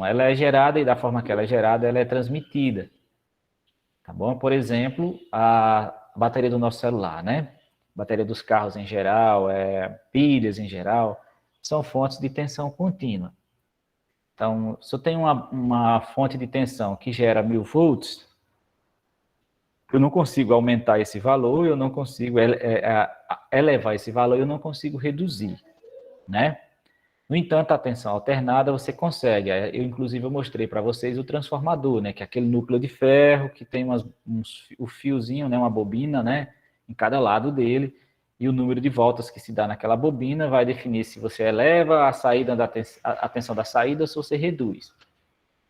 Ela é gerada e da forma que ela é gerada, ela é transmitida. Tá bom? Por exemplo, a bateria do nosso celular, né? Bateria dos carros em geral, pilhas em geral, são fontes de tensão contínua. Então, se eu tenho uma fonte de tensão que gera 1000 volts, eu não consigo aumentar esse valor, eu não consigo elevar esse valor, eu não consigo reduzir, né? No entanto, a tensão alternada você consegue. Eu, inclusive, eu mostrei para vocês o transformador, né? Que é aquele núcleo de ferro que tem o fiozinho, né? Uma bobina, né? Em cada lado dele. E o número de voltas que se dá naquela bobina vai definir se você eleva a saída a tensão da saída ou se você reduz.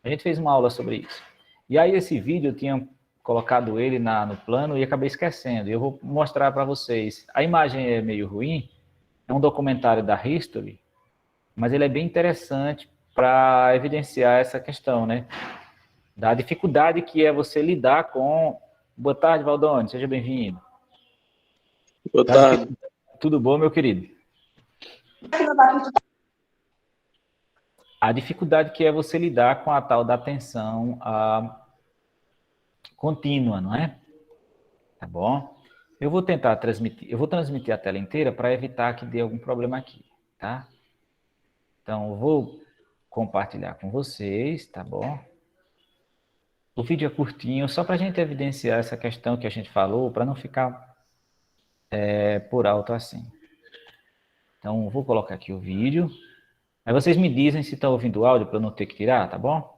A gente fez uma aula sobre isso. E aí esse vídeo eu tinha colocado ele no plano e acabei esquecendo. E eu vou mostrar para vocês. A imagem é meio ruim. É um documentário da History, mas ele é bem interessante para evidenciar essa questão, né? Da dificuldade que é você lidar com... Boa tarde, Valdone, seja bem-vindo. Boa tarde. Tudo bom, meu querido? A dificuldade que é você lidar com a tal da tensão contínua, não é? Tá bom? Eu vou tentar transmitir a tela inteira para evitar que dê algum problema aqui, tá? Então, eu vou compartilhar com vocês, tá bom? O vídeo é curtinho, só para a gente evidenciar essa questão que a gente falou, para não ficar por alto assim. Então, eu vou colocar aqui o vídeo. Aí vocês me dizem se estão ouvindo o áudio para eu não ter que tirar, tá bom?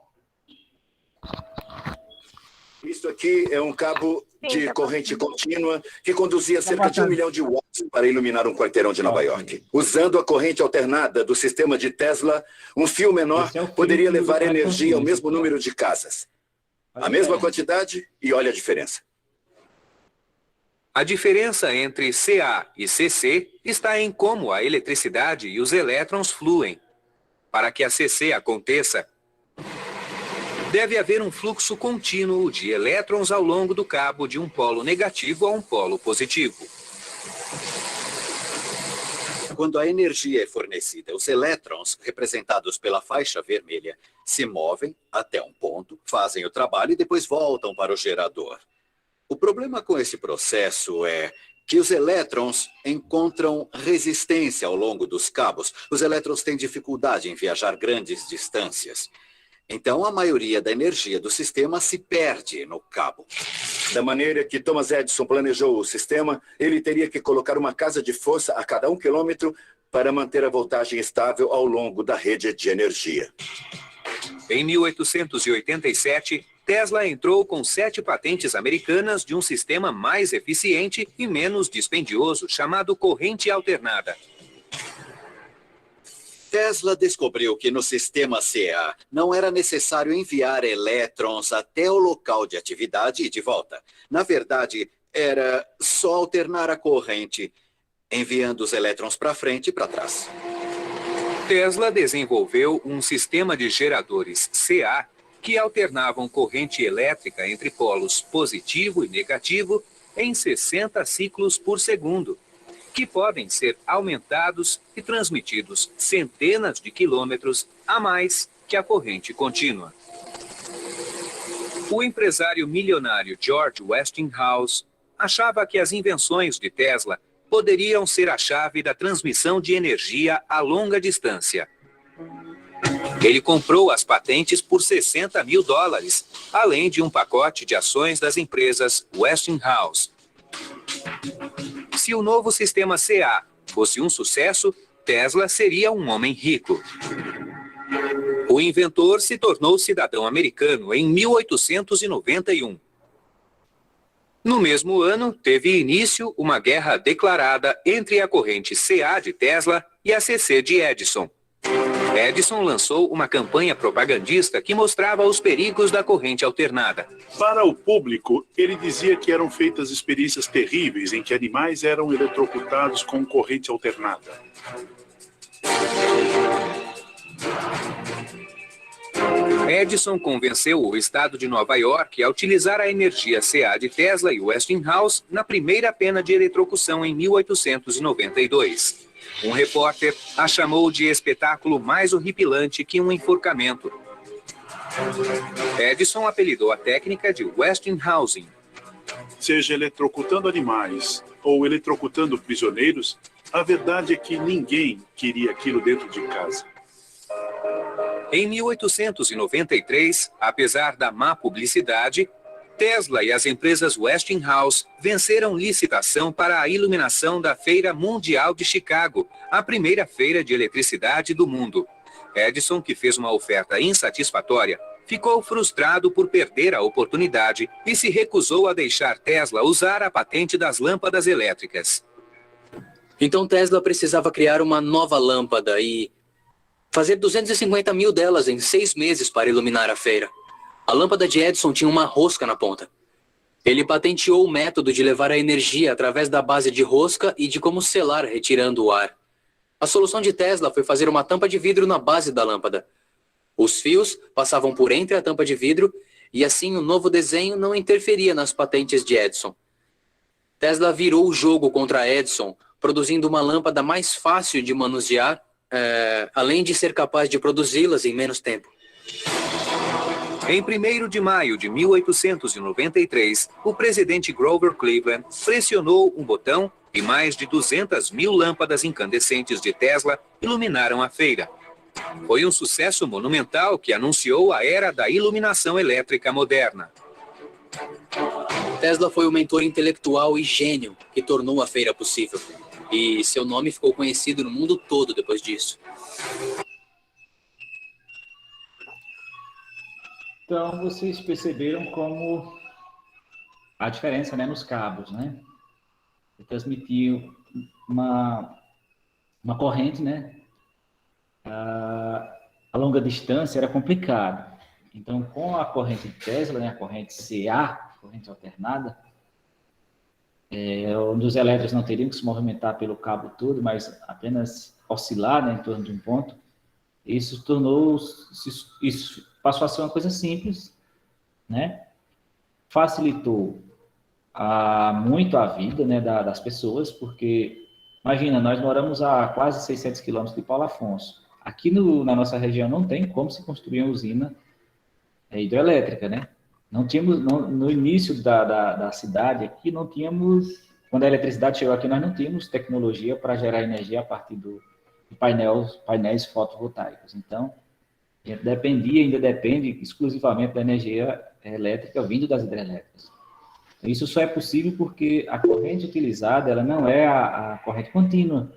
Isso aqui é um cabo de corrente contínua que conduzia cerca de 1 milhão de watts para iluminar um quarteirão de Nova York. Usando a corrente alternada do sistema de Tesla, um fio menor poderia levar energia ao mesmo número de casas. A mesma quantidade e olha a diferença. A diferença entre CA e CC está em como a eletricidade e os elétrons fluem. Para que a CC aconteça, deve haver um fluxo contínuo de elétrons ao longo do cabo de um polo negativo a um polo positivo. Quando a energia é fornecida, os elétrons, representados pela faixa vermelha, se movem até um ponto, fazem o trabalho e depois voltam para o gerador. O problema com esse processo é que os elétrons encontram resistência ao longo dos cabos. Os elétrons têm dificuldade em viajar grandes distâncias. Então, a maioria da energia do sistema se perde no cabo. Da maneira que Thomas Edison planejou o sistema, ele teria que colocar uma casa de força a cada 1 quilômetro para manter a voltagem estável ao longo da rede de energia. Em 1887, Tesla entrou com 7 patentes americanas de um sistema mais eficiente e menos dispendioso, chamado corrente alternada. Tesla descobriu que no sistema CA não era necessário enviar elétrons até o local de atividade e de volta. Na verdade, era só alternar a corrente, enviando os elétrons para frente e para trás. Tesla desenvolveu um sistema de geradores CA que alternavam corrente elétrica entre polos positivo e negativo em 60 ciclos por segundo, que podem ser aumentados e transmitidos centenas de quilômetros a mais que a corrente contínua. O empresário milionário George Westinghouse achava que as invenções de Tesla poderiam ser a chave da transmissão de energia a longa distância. Ele comprou as patentes por $60 mil, além de um pacote de ações das empresas Westinghouse. Se o novo sistema CA fosse um sucesso, Tesla seria um homem rico. O inventor se tornou cidadão americano em 1891. No mesmo ano, teve início uma guerra declarada entre a corrente CA de Tesla e a CC de Edison. Edison lançou uma campanha propagandista que mostrava os perigos da corrente alternada. Para o público, ele dizia que eram feitas experiências terríveis em que animais eram eletrocutados com corrente alternada. Edison convenceu o estado de Nova York a utilizar a energia CA de Tesla e Westinghouse na primeira pena de eletrocução em 1892. Um repórter a chamou de espetáculo mais horripilante que um enforcamento. Edison apelidou a técnica de Westinghouse. Seja eletrocutando animais ou eletrocutando prisioneiros, a verdade é que ninguém queria aquilo dentro de casa. Em 1893, apesar da má publicidade, Tesla e as empresas Westinghouse venceram licitação para a iluminação da Feira Mundial de Chicago, a primeira feira de eletricidade do mundo. Edison, que fez uma oferta insatisfatória, ficou frustrado por perder a oportunidade e se recusou a deixar Tesla usar a patente das lâmpadas elétricas. Então Tesla precisava criar uma nova lâmpada e fazer 250 mil delas em 6 meses para iluminar a feira. A lâmpada de Edison tinha uma rosca na ponta. Ele patenteou o método de levar a energia através da base de rosca e de como selar retirando o ar. A solução de Tesla foi fazer uma tampa de vidro na base da lâmpada. Os fios passavam por entre a tampa de vidro e assim o novo desenho não interferia nas patentes de Edison. Tesla virou o jogo contra Edison, produzindo uma lâmpada mais fácil de manusear, além de ser capaz de produzi-las em menos tempo. Em 1º de maio de 1893, o presidente Grover Cleveland pressionou um botão e mais de 200 mil lâmpadas incandescentes de Tesla iluminaram a feira. Foi um sucesso monumental que anunciou a era da iluminação elétrica moderna. Tesla foi o mentor intelectual e gênio que tornou a feira possível. E seu nome ficou conhecido no mundo todo depois disso. Então, vocês perceberam como a diferença, né, nos cabos, né? Transmitir uma corrente, né? A longa distância era complicado. Então, com a corrente Tesla, né, a corrente CA, corrente alternada, onde os elétrons não teriam que se movimentar pelo cabo todo, mas apenas oscilar, né, em torno de um ponto, isso passou a ser uma coisa simples, né? Facilitou muito a vida, né, das pessoas, porque, imagina, nós moramos a quase 600 quilômetros de Paulo Afonso. Aqui na nossa região não tem como se construir uma usina hidrelétrica, né? Não tínhamos, no início da cidade aqui, não tínhamos, quando a eletricidade chegou aqui, nós não tínhamos tecnologia para gerar energia a partir de painéis fotovoltaicos. Então, a gente ainda depende exclusivamente da energia elétrica vindo das hidrelétricas. Isso só é possível porque a corrente utilizada, ela não é a corrente contínua.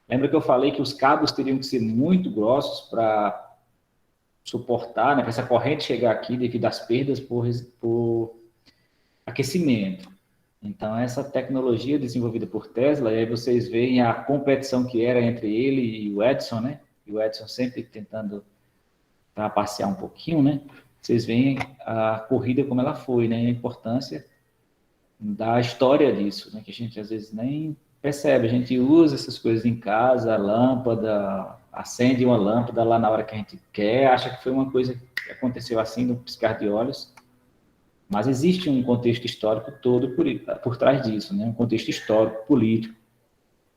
Lembra que eu falei que os cabos teriam que ser muito grossos para suportar, né, para essa corrente chegar aqui devido às perdas por aquecimento. Então, essa tecnologia desenvolvida por Tesla, e aí vocês veem a competição que era entre ele e o Edison, né? E o Edison sempre tentando trapacear um pouquinho, né? Vocês veem a corrida como ela foi, né? A importância da história disso, né? Que a gente às vezes nem percebe. A gente usa essas coisas em casa, a lâmpada, acende uma lâmpada lá na hora que a gente quer, acha que foi uma coisa que aconteceu assim, no piscar de olhos. Mas existe um contexto histórico todo por trás disso, né? Um contexto histórico, político,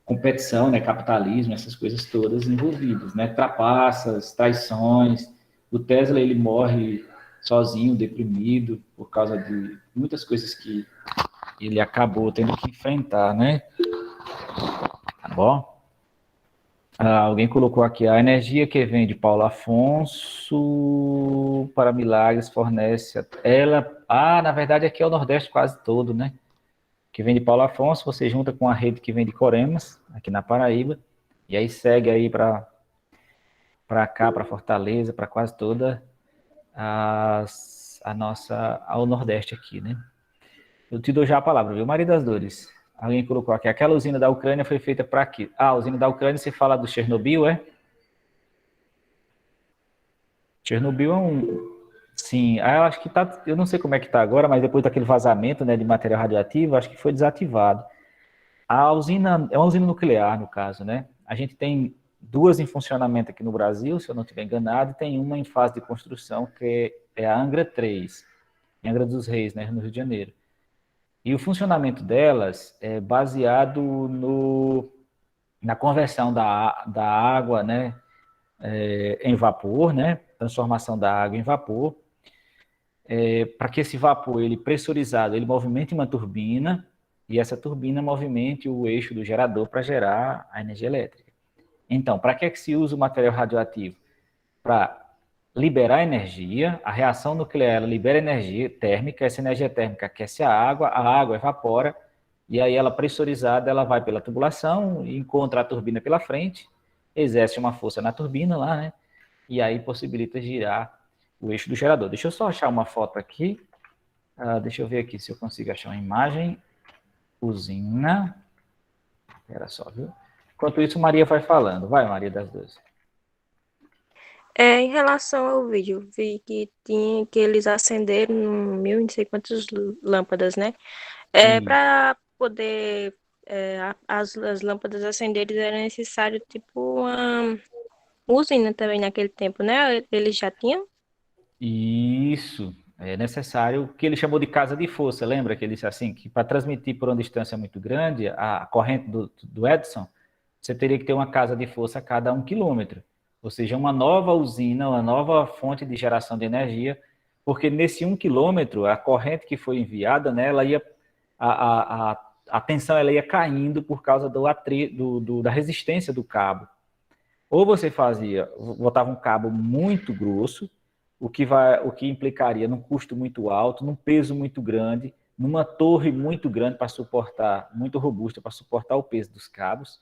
competição, né? Capitalismo, essas coisas todas envolvidas, né? Trapaças, traições. O Tesla, ele morre sozinho, deprimido, por causa de muitas coisas que ele acabou tendo que enfrentar, né? Tá bom? Alguém colocou aqui, a energia que vem de Paulo Afonso para Milagres fornece ela... na verdade aqui é o Nordeste quase todo, né? Que vem de Paulo Afonso, você junta com a rede que vem de Coremas, aqui na Paraíba, e aí segue aí para cá, para Fortaleza, para quase toda ao Nordeste aqui, né? Eu te dou já a palavra, viu, Maria das Dores? Alguém colocou aqui, aquela usina da Ucrânia foi feita para quê? A usina da Ucrânia, você fala do Chernobyl, é? Chernobyl é sim, eu acho que tá, eu não sei como é que tá agora, mas depois daquele vazamento, né, de material radioativo, acho que foi desativado. A usina, é uma usina nuclear, no caso, né? A gente tem 2 em funcionamento aqui no Brasil, se eu não estiver enganado, e tem uma em fase de construção, que é a Angra 3, em Angra dos Reis, né, no Rio de Janeiro. E o funcionamento delas é baseado na conversão da água, né, em vapor, né, transformação da água em vapor, para que esse vapor, ele pressurizado, ele movimente uma turbina, e essa turbina movimente o eixo do gerador para gerar a energia elétrica. Então, para que se usa o material radioativo? Para liberar energia, a reação nuclear ela libera energia térmica, essa energia térmica aquece a água evapora, e aí ela pressurizada, ela vai pela tubulação, encontra a turbina pela frente, exerce uma força na turbina lá, né? E aí possibilita girar o eixo do gerador. Deixa eu só achar uma foto aqui. Deixa eu ver aqui se eu consigo achar uma imagem. Usina. Espera só, viu? Enquanto isso, Maria vai falando. Vai, Maria das Duas. Em relação ao vídeo, vi que eles acenderam mil e não sei quantas lâmpadas, né? Para poder as lâmpadas acenderem era necessário tipo uma usina também naquele tempo, né? Eles já tinham? Isso. É necessário o que ele chamou de casa de força. Lembra que ele disse assim, que para transmitir por uma distância muito grande, a corrente do Edison, você teria que ter uma casa de força a cada 1 quilômetro. Ou seja, uma nova usina, uma nova fonte de geração de energia, porque nesse 1 quilômetro, a corrente que foi enviada, né, ela ia, a tensão ela ia caindo por causa da resistência do cabo. Ou você botava um cabo muito grosso, o que implicaria num custo muito alto, num peso muito grande, numa torre muito grande para suportar, muito robusta para suportar o peso dos cabos,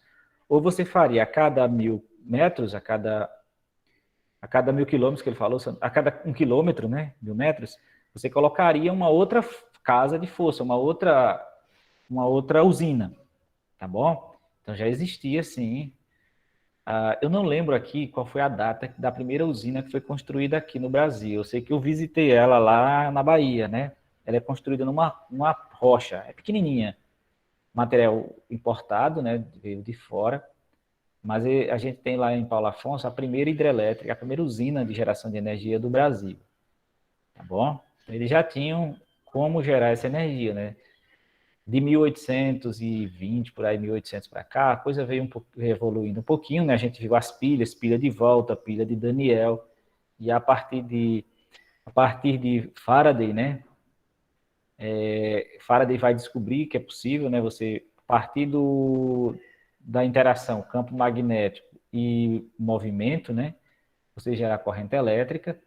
ou você faria a cada 1.000 metros, a cada 1.000 quilômetros que ele falou, a cada 1 quilômetro, né, 1.000 metros, você colocaria uma outra casa de força, uma outra usina, tá bom? Então já existia, sim. Eu não lembro aqui qual foi a data da primeira usina que foi construída aqui no Brasil. Eu sei que eu visitei ela lá na Bahia, né? Ela é construída numa rocha, é pequenininha, material importado, né? Veio de fora. Mas a gente tem lá em Paulo Afonso a primeira hidrelétrica, a primeira usina de geração de energia do Brasil, tá bom? Eles já tinham como gerar essa energia, né? De 1820, por aí, 1800 para cá, a coisa veio evoluindo um pouquinho, né? A gente viu as pilhas, pilha de Volta, pilha de Daniel, e a partir de Faraday, né? Faraday vai descobrir que é possível, né? Você, a partir da interação campo magnético e movimento, né? Você gera corrente elétrica,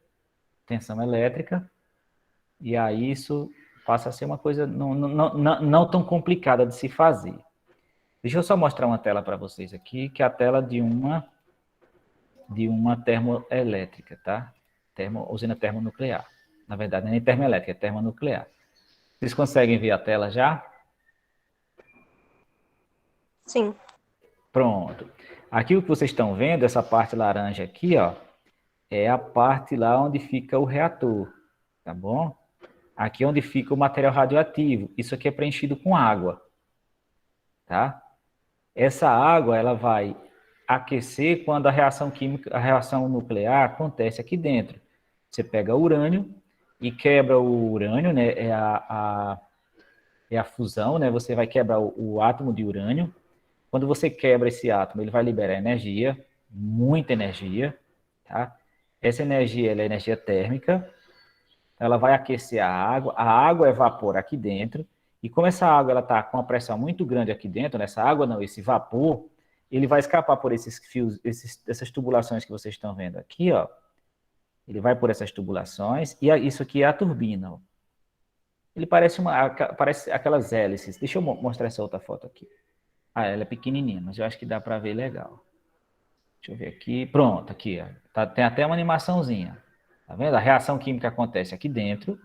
tensão elétrica, e aí isso passa a ser uma coisa não tão complicada de se fazer. Deixa eu só mostrar uma tela para vocês aqui, que é a tela de uma termoelétrica, tá? Usina termonuclear. Na verdade, não é nem termoelétrica, é termonuclear. Vocês conseguem ver a tela já? Sim. Pronto. Aqui o que vocês estão vendo, essa parte laranja aqui, ó, é a parte lá onde fica o reator, tá bom? Aqui é onde fica o material radioativo. Isso aqui é preenchido com água, tá? Essa água, ela vai aquecer quando a reação química, a reação nuclear acontece aqui dentro. Você pega o urânio e quebra o urânio, né? É a fusão, né? Você vai quebrar o átomo de urânio. Quando você quebra esse átomo, ele vai liberar energia, muita energia, tá? Essa energia, ela é energia térmica. Ela vai aquecer a água evapora aqui dentro, e como essa água ela está com uma pressão muito grande aqui dentro, nessa água não, esse vapor, ele vai escapar por esses fios, essas tubulações que vocês estão vendo aqui, ó. Ele vai por essas tubulações, e isso aqui é a turbina, ó. Ele parece aquelas hélices. Deixa eu mostrar essa outra foto aqui. Ela é pequenininha, mas eu acho que dá para ver legal. Deixa eu ver aqui. Pronto, aqui, ó. Tem até uma animaçãozinha. Tá vendo? A reação química acontece aqui dentro,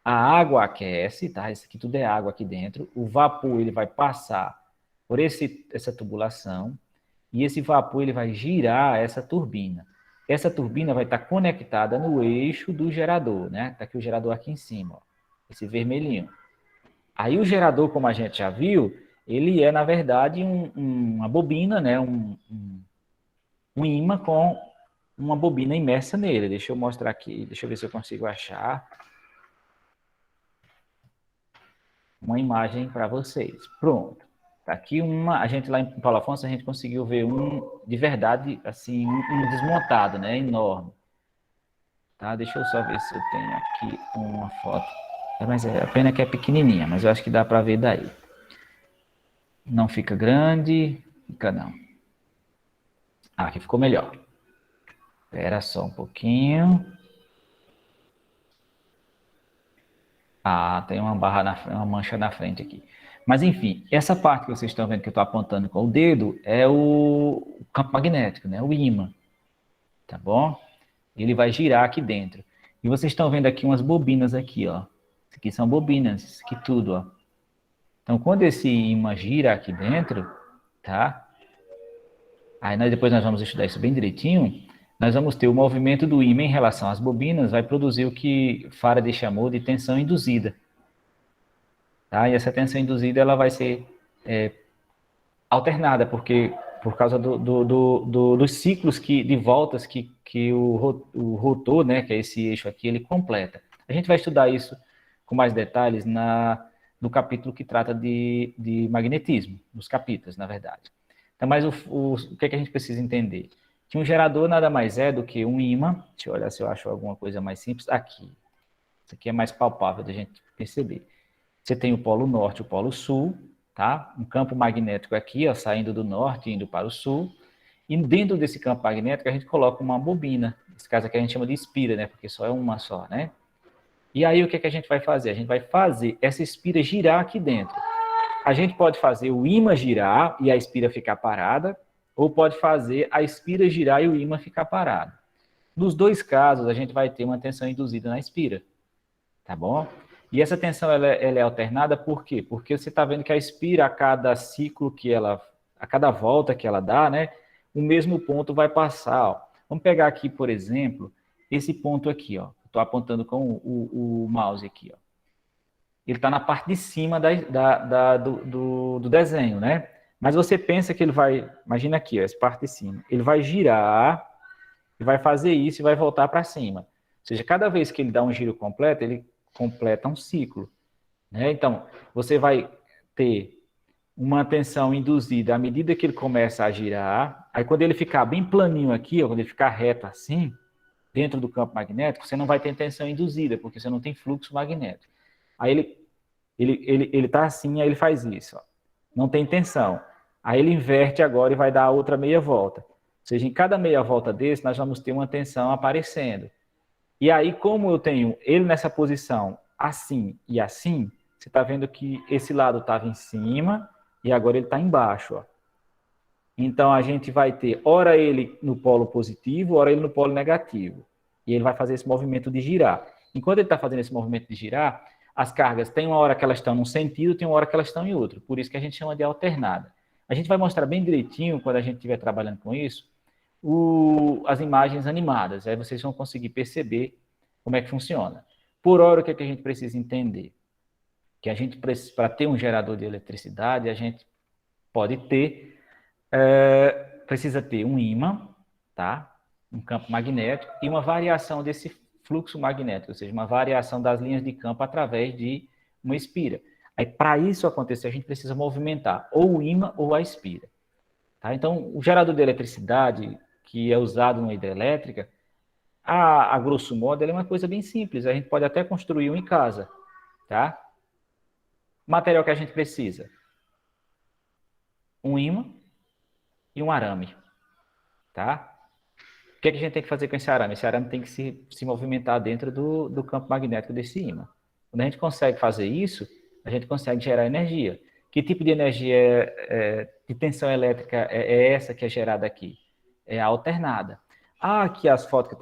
a água aquece, tá? Isso aqui tudo é água aqui dentro, o vapor ele vai passar por essa tubulação, e esse vapor ele vai girar essa turbina. Essa turbina vai estar conectada no eixo do gerador, né? Tá aqui o gerador aqui em cima, ó, esse vermelhinho. Aí o gerador, como a gente já viu, ele é, na verdade, uma bobina, né? Um ímã com uma bobina imersa nele. Deixa eu mostrar aqui, deixa eu ver se eu consigo achar uma imagem para vocês. Pronto. Tá aqui a gente lá em Paulo Afonso, a gente conseguiu ver de verdade, assim, um desmontado, né, enorme. tá? Deixa eu só ver se eu tenho aqui uma foto. Mas a pena que é pequenininha, mas eu acho que dá para ver daí. Não fica grande, fica não. Ah, aqui ficou melhor. Espera só um pouquinho. Ah, tem uma uma mancha na frente aqui. Mas enfim, essa parte que vocês estão vendo que eu estou apontando com o dedo é o campo magnético, né? O ímã, tá bom? Ele vai girar aqui dentro. E vocês estão vendo aqui umas bobinas aqui, ó. Isso aqui são bobinas, isso aqui tudo, ó. Então, quando esse ímã gira aqui dentro, tá? Aí depois nós vamos estudar isso bem direitinho. Nós vamos ter o movimento do ímã em relação às bobinas, vai produzir o que Faraday chamou de tensão induzida. Tá? E essa tensão induzida ela vai ser alternada, porque por causa dos ciclos de voltas que o rotor, né, que é esse eixo aqui, ele completa. A gente vai estudar isso com mais detalhes no capítulo que trata de magnetismo, nos capítulos, na verdade. Então, mas o que é que a gente precisa entender? Que um gerador nada mais é do que um ímã. Deixa eu olhar se eu acho alguma coisa mais simples. Aqui. Isso aqui é mais palpável da gente perceber. Você tem o polo norte e o polo sul, tá? Um campo magnético aqui, ó, saindo do norte e indo para o sul. E dentro desse campo magnético a gente coloca uma bobina. Nesse caso aqui a gente chama de espira, né? Porque só é uma só, né? E aí o que é que a gente vai fazer? A gente vai fazer essa espira girar aqui dentro. A gente pode fazer o ímã girar e a espira ficar parada, ou pode fazer a espira girar e o ímã ficar parado. Nos dois casos, a gente vai ter uma tensão induzida na espira, tá bom? E essa tensão ela é alternada por quê? Porque você está vendo que a espira, a cada ciclo a cada volta que ela dá, né, o mesmo ponto vai passar. Ó. Vamos pegar aqui, por exemplo, esse ponto aqui, ó. Estou apontando com o mouse aqui, ó. Ele está na parte de cima do desenho, né? Mas você pensa que ele vai, imagina aqui, ó, essa parte de cima, ele vai girar, e vai fazer isso e vai voltar para cima. Ou seja, cada vez que ele dá um giro completo, ele completa um ciclo. Né? Então, você vai ter uma tensão induzida à medida que ele começa a girar, aí quando ele ficar bem planinho aqui, ó, quando ele ficar reto assim, dentro do campo magnético, você não vai ter tensão induzida, porque você não tem fluxo magnético. Aí ele tá assim, aí ele faz isso, ó. Não tem tensão. Aí ele inverte agora e vai dar a outra meia volta. Ou seja, em cada meia volta desse, nós vamos ter uma tensão aparecendo. E aí, como eu tenho ele nessa posição assim e assim, você está vendo que esse lado estava em cima e agora ele está embaixo. Ó. Então, a gente vai ter, ora ele no polo positivo, ora ele no polo negativo. E ele vai fazer esse movimento de girar. Enquanto ele está fazendo esse movimento de girar, as cargas, tem uma hora que elas estão num sentido, tem uma hora que elas estão em outro. Por isso que a gente chama de alternada. A gente vai mostrar bem direitinho, quando a gente estiver trabalhando com isso, as imagens animadas. Aí vocês vão conseguir perceber como é que funciona. Por hora, o que é que a gente precisa entender? Que a gente, para ter um gerador de eletricidade, a gente pode ter, precisa ter um ímã, tá? Um campo magnético e uma variação desse fluxo magnético, ou seja, uma variação das linhas de campo através de uma espira. Aí, para isso acontecer, a gente precisa movimentar ou o ímã ou a espira. Tá? Então, o gerador de eletricidade, que é usado na hidrelétrica, a grosso modo, ele é uma coisa bem simples. A gente pode até construir um em casa. Tá? O material que a gente precisa: um ímã e um arame. Tá? O que a gente tem que fazer com esse arame? Esse arame tem que se movimentar dentro do campo magnético desse ímã. Quando a gente consegue fazer isso, a gente consegue gerar energia. Que tipo de energia de tensão elétrica é essa que é gerada aqui? É a alternada. Aqui as fotos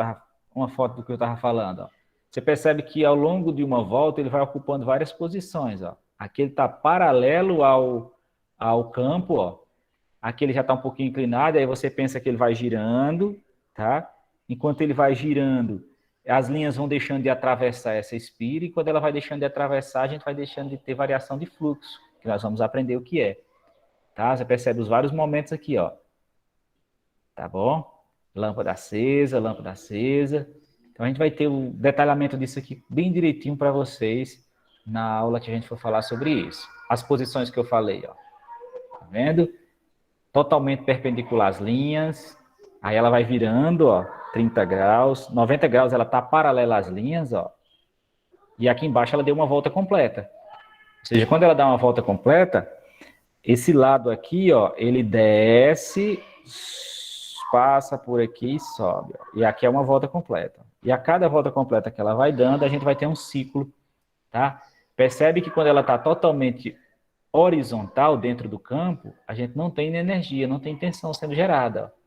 uma foto do que eu estava falando. Ó. Você percebe que ao longo de uma volta ele vai ocupando várias posições. Ó. Aqui ele está paralelo ao campo. Ó. Aqui ele já está um pouquinho inclinado, aí você pensa que ele vai girando. Tá? Enquanto ele vai girando, as linhas vão deixando de atravessar essa espira, e quando ela vai deixando de atravessar, a gente vai deixando de ter variação de fluxo, que nós vamos aprender o que é. Tá? Você percebe os vários momentos aqui, ó. Tá bom? Lâmpada acesa, lâmpada acesa. Então, a gente vai ter o detalhamento disso aqui bem direitinho para vocês na aula que a gente for falar sobre isso. As posições que eu falei, ó. Tá vendo? Totalmente perpendicular às linhas. Aí ela vai virando, ó, 30 graus, 90 graus ela está paralela às linhas, ó. E aqui embaixo ela deu uma volta completa. Ou seja, quando ela dá uma volta completa, esse lado aqui, ó, ele desce, passa por aqui e sobe. Ó. E aqui é uma volta completa. E a cada volta completa que ela vai dando, a gente vai ter um ciclo, tá? Percebe que quando ela está totalmente horizontal dentro do campo, a gente não tem energia, não tem tensão sendo gerada. Ó.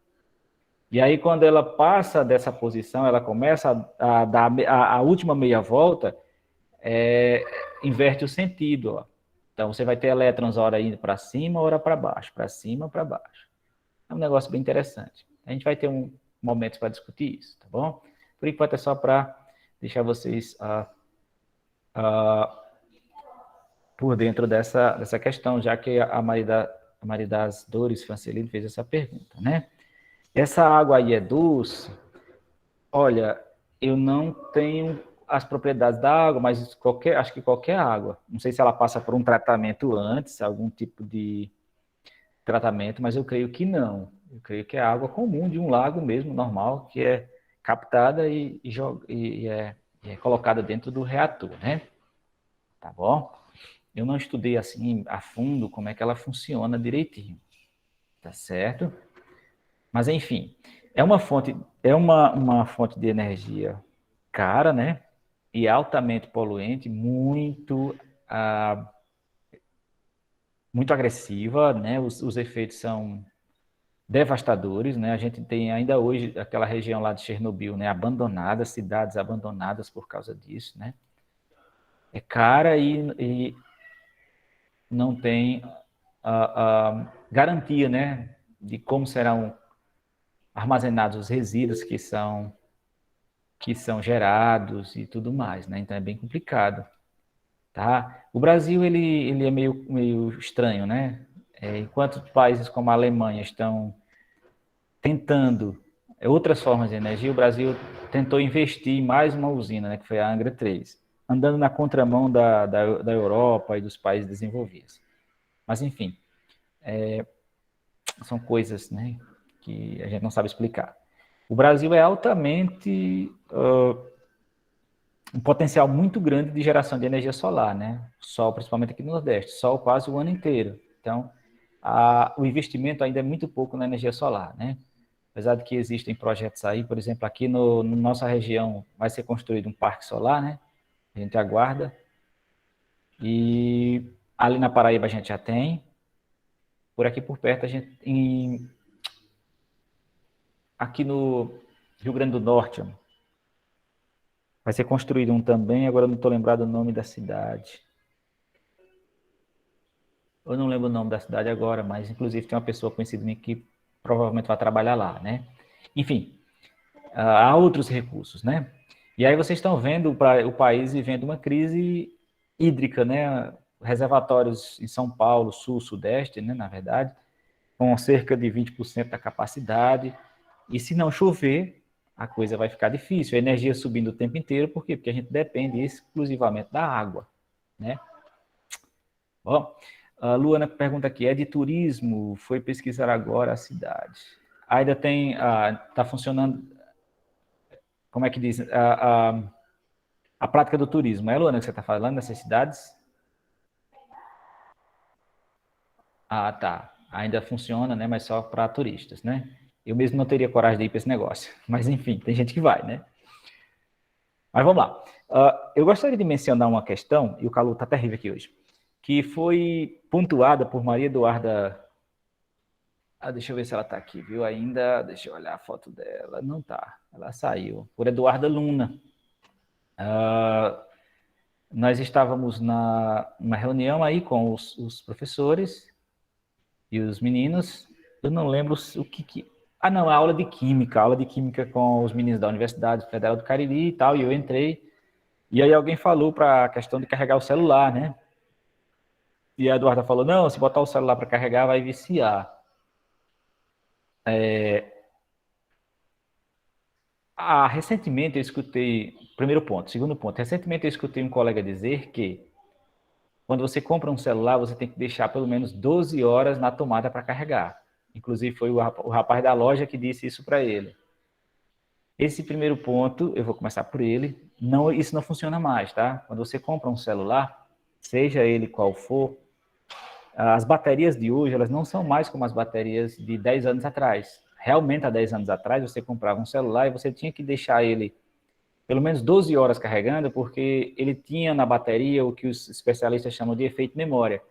E aí, quando ela passa dessa posição, ela começa a dar a última meia volta, inverte o sentido. Ó. Então, você vai ter elétrons, ora indo para cima, ora para baixo, para cima, para baixo. É um negócio bem interessante. A gente vai ter um momento para discutir isso, tá bom? Por enquanto é só para deixar vocês por dentro dessa questão, já que a Maria das Dores Francelino fez essa pergunta, né? Essa água aí é doce? Olha, eu não tenho as propriedades da água, mas acho que qualquer água. Não sei se ela passa por um tratamento antes, algum tipo de tratamento, mas eu creio que não. Eu creio que é água comum de um lago mesmo, normal, que é captada e é colocada dentro do reator, né? Tá bom? Eu não estudei assim a fundo como é que ela funciona direitinho, tá certo? Mas enfim, é uma fonte de energia cara, né? E altamente poluente, muito agressiva, né? Os efeitos são devastadores, né? A gente tem ainda hoje aquela região lá de Chernobyl, né? Abandonada, cidades abandonadas por causa disso, né? É cara e não tem garantia, né? De como serão armazenados os resíduos que são gerados e tudo mais, né? Então é bem complicado, tá? O Brasil ele é meio estranho, né? Enquanto países como a Alemanha estão tentando outras formas de energia, o Brasil tentou investir em mais uma usina, né? Que foi a Angra 3, andando na contramão da Europa e dos países desenvolvidos. Mas enfim, são coisas, né? Que a gente não sabe explicar. O Brasil é altamente um potencial muito grande de geração de energia solar, né? Sol, principalmente aqui no Nordeste, sol quase o ano inteiro. Então, o investimento ainda é muito pouco na energia solar, né? Apesar de que existem projetos aí, por exemplo, aqui na nossa região vai ser construído um parque solar, né? A gente aguarda. E ali na Paraíba a gente já tem. Por aqui por perto a gente aqui no Rio Grande do Norte, vai ser construído um também, agora não estou lembrado o nome da cidade. Eu não lembro o nome da cidade agora, mas inclusive tem uma pessoa conhecida minha que provavelmente vai trabalhar lá, né? Enfim, há outros recursos, né? E aí vocês estão vendo o país vivendo uma crise hídrica, né? Reservatórios em São Paulo, sul, sudeste, né? Na verdade, com cerca de 20% da capacidade. E se não chover, a coisa vai ficar difícil. A energia subindo o tempo inteiro, por quê? Porque a gente depende exclusivamente da água, né? Bom, a Luana pergunta aqui, é de turismo? Foi pesquisar agora a cidade. Ainda tem, está funcionando, como é que diz? A prática do turismo. É, Luana, que você está falando dessas cidades? Ah, tá. Ainda funciona, né? Mas só para turistas, né? Eu mesmo não teria coragem de ir para esse negócio. Mas, enfim, tem gente que vai, né? Mas vamos lá. Eu gostaria de mencionar uma questão, e o calor está terrível aqui hoje, que foi pontuada por Maria Eduarda... deixa eu ver se ela está aqui, viu? Ainda, deixa eu olhar a foto dela. Não está, ela saiu. Por Eduarda Luna. Nós estávamos numa reunião aí com os professores e os meninos. Eu não lembro o que... Ah, não, a aula de química com os meninos da Universidade Federal do Cariri e tal, e eu entrei, e aí alguém falou para a questão de carregar o celular, né? E a Eduarda falou, não, se botar o celular para carregar vai viciar. Recentemente eu escutei, primeiro ponto, segundo ponto, recentemente eu escutei um colega dizer que quando você compra um celular, você tem que deixar pelo menos 12 horas na tomada para carregar. Inclusive, foi o rapaz da loja que disse isso para ele. Esse primeiro ponto, eu vou começar por ele, isso não funciona mais, tá? Quando você compra um celular, seja ele qual for, as baterias de hoje, elas não são mais como as baterias de 10 anos atrás. Realmente, há 10 anos atrás, você comprava um celular e você tinha que deixar ele pelo menos 12 horas carregando, porque ele tinha na bateria o que os especialistas chamam de efeito memória.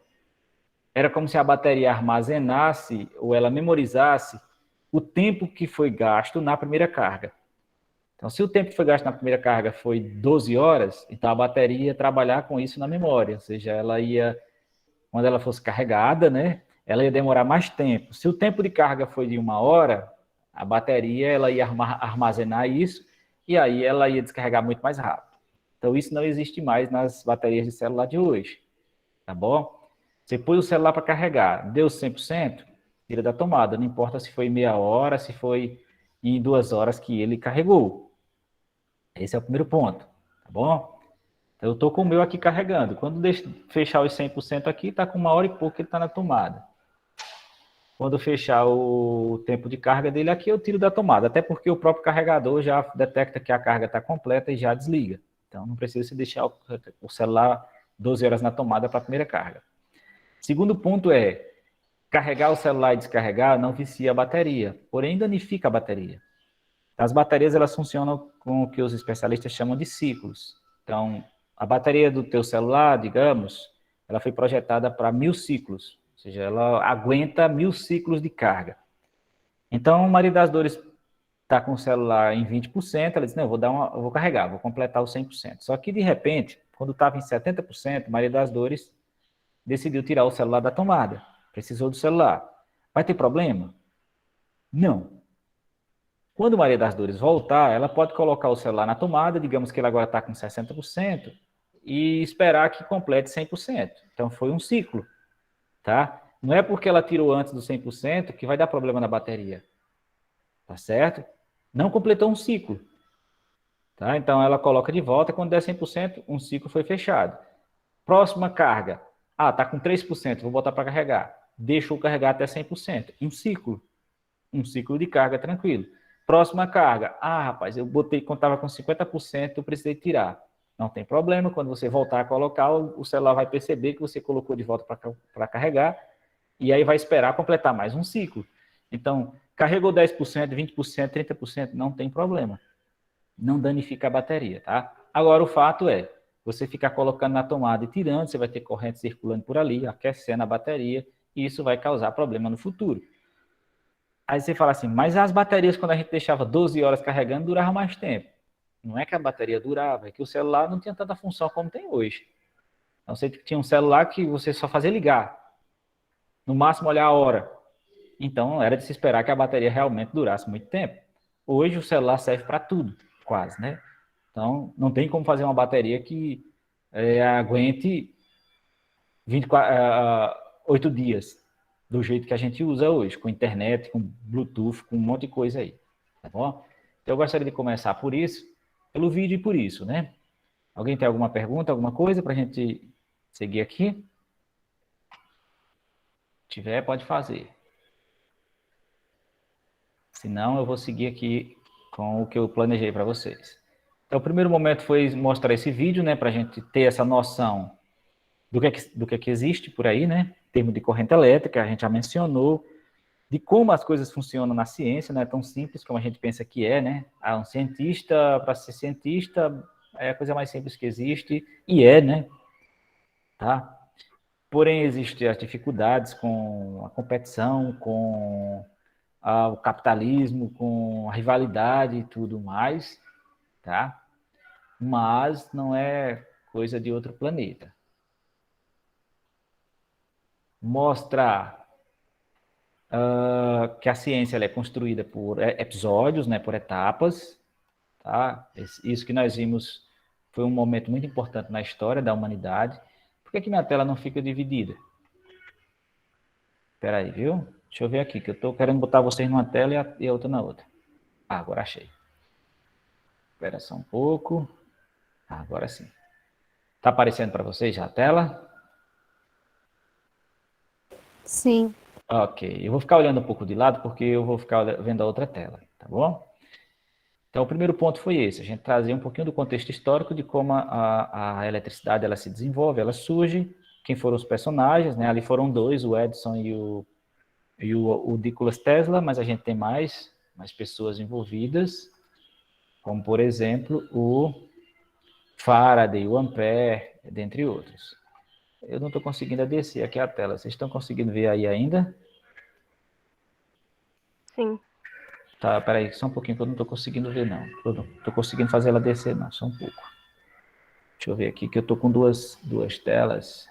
Era como se a bateria armazenasse, ou ela memorizasse, o tempo que foi gasto na primeira carga. Então, se o tempo que foi gasto na primeira carga foi 12 horas, então a bateria ia trabalhar com isso na memória, ou seja, ela ia, quando ela fosse carregada, né, ela ia demorar mais tempo. Se o tempo de carga foi de 1 hora, a bateria ela ia armazenar isso, e aí ela ia descarregar muito mais rápido. Então, isso não existe mais nas baterias de celular de hoje, tá bom? Você pôs o celular para carregar, deu 100%, tira da tomada, não importa se foi meia hora, se foi em 2 horas que ele carregou. Esse é o primeiro ponto, tá bom? Então, eu estou com o meu aqui carregando. Quando fechar os 100% aqui, está com 1 hora e pouco que ele está na tomada. Quando fechar o tempo de carga dele aqui, eu tiro da tomada. Até porque o próprio carregador já detecta que a carga está completa e já desliga. Então, não precisa se deixar o celular 12 horas na tomada para a primeira carga. Segundo ponto é, carregar o celular e descarregar não vicia a bateria, porém danifica a bateria. As baterias, elas funcionam com o que os especialistas chamam de ciclos. Então, a bateria do teu celular, digamos, ela foi projetada para 1000 ciclos, ou seja, ela aguenta 1000 ciclos de carga. Então, a maioria das dores está com o celular em 20%, ela diz, não, eu vou carregar, vou completar os 100%. Só que, de repente, quando estava em 70%, a maioria das dores decidiu tirar o celular da tomada, precisou do celular. Vai ter problema? Não. Quando a Maria das Dores voltar, ela pode colocar o celular na tomada, digamos que ele agora está com 60%, e esperar que complete 100%. Então, foi um ciclo, tá? Não é porque ela tirou antes do 100% que vai dar problema na bateria, tá certo? Não completou um ciclo, tá? Então, ela coloca de volta, quando der 100%, um ciclo foi fechado. Próxima carga. Ah, está com 3%, vou botar para carregar. Deixa eu carregar até 100%. Um ciclo de carga tranquilo. Próxima carga. Ah, rapaz, eu botei, quando estava com 50%, eu precisei tirar. Não tem problema, quando você voltar a colocar, o celular vai perceber que você colocou de volta para carregar, e aí vai esperar completar mais um ciclo. Então, carregou 10%, 20%, 30%, não tem problema. Não danifica a bateria, tá? Agora, o fato é, você ficar colocando na tomada e tirando, você vai ter corrente circulando por ali, aquecendo a bateria, e isso vai causar problema no futuro. Aí você fala assim, mas as baterias, quando a gente deixava 12 horas carregando, duravam mais tempo. Não é que a bateria durava, é que o celular não tinha tanta função como tem hoje. Então, você tinha um celular que você só fazia ligar. No máximo, olhar a hora. Então, era de se esperar que a bateria realmente durasse muito tempo. Hoje, o celular serve para tudo, quase, né? Então, não tem como fazer uma bateria que aguente 8 dias, do jeito que a gente usa hoje, com internet, com Bluetooth, com um monte de coisa aí, tá bom? Então, eu gostaria de começar por isso, pelo vídeo e por isso, né? Alguém tem alguma pergunta, alguma coisa para a gente seguir aqui? Se tiver, pode fazer. Se não, eu vou seguir aqui com o que eu planejei para vocês. Então, o primeiro momento foi mostrar esse vídeo, né, para a gente ter essa noção do que existe por aí, né, em termos de corrente elétrica, a gente já mencionou, de como as coisas funcionam na ciência, não é tão simples como a gente pensa que é, né? Um cientista, para ser cientista, é a coisa mais simples que existe, e é, né? Tá? Porém, existem as dificuldades com a competição, com o capitalismo, com a rivalidade e tudo mais, tá? Mas não é coisa de outro planeta. Mostra que a ciência ela é construída por episódios, né, por etapas, tá? Isso que nós vimos foi um momento muito importante na história da humanidade. Por que minha tela não fica dividida? Espera aí, viu? Deixa eu ver aqui, que eu estou querendo botar vocês numa tela e a outra na outra. Ah, agora achei. Espera só um pouco. Ah, agora sim. Está aparecendo para vocês já a tela? Sim. Ok, eu vou ficar olhando um pouco de lado porque eu vou ficar vendo a outra tela, tá bom? Então, o primeiro ponto foi esse, a gente trazer um pouquinho do contexto histórico de como a eletricidade ela se desenvolve, ela surge, quem foram os personagens, né? Ali foram dois, o Edison e o Nikola Tesla, mas a gente tem mais pessoas envolvidas, como, por exemplo, o Faraday, o Ampère, dentre outros. Eu não estou conseguindo descer aqui a tela. Vocês estão conseguindo ver aí ainda? Sim. Tá, peraí, só um pouquinho que eu não estou conseguindo ver, não. Eu não estou conseguindo fazer ela descer, não, só um pouco. Deixa eu ver aqui, que eu estou com duas telas.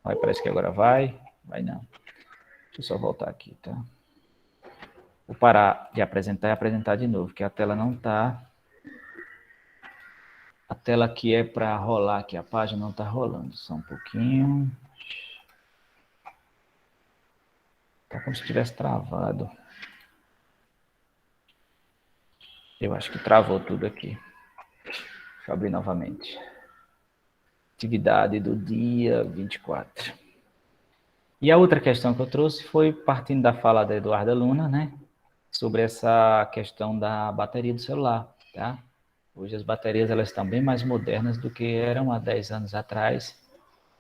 Vai, parece que agora vai. Vai não. Deixa eu só voltar aqui, tá? Vou parar de apresentar e apresentar de novo, que a tela não está... A tela que é para rolar aqui, a página não está rolando. Só um pouquinho. Tá como se tivesse travado. Eu acho que travou tudo aqui. Deixa eu abrir novamente. Atividade do dia 24. E a outra questão que eu trouxe foi partindo da fala da Eduarda Luna, né? Sobre essa questão da bateria do celular, tá? Hoje as baterias elas estão bem mais modernas do que eram há 10 anos atrás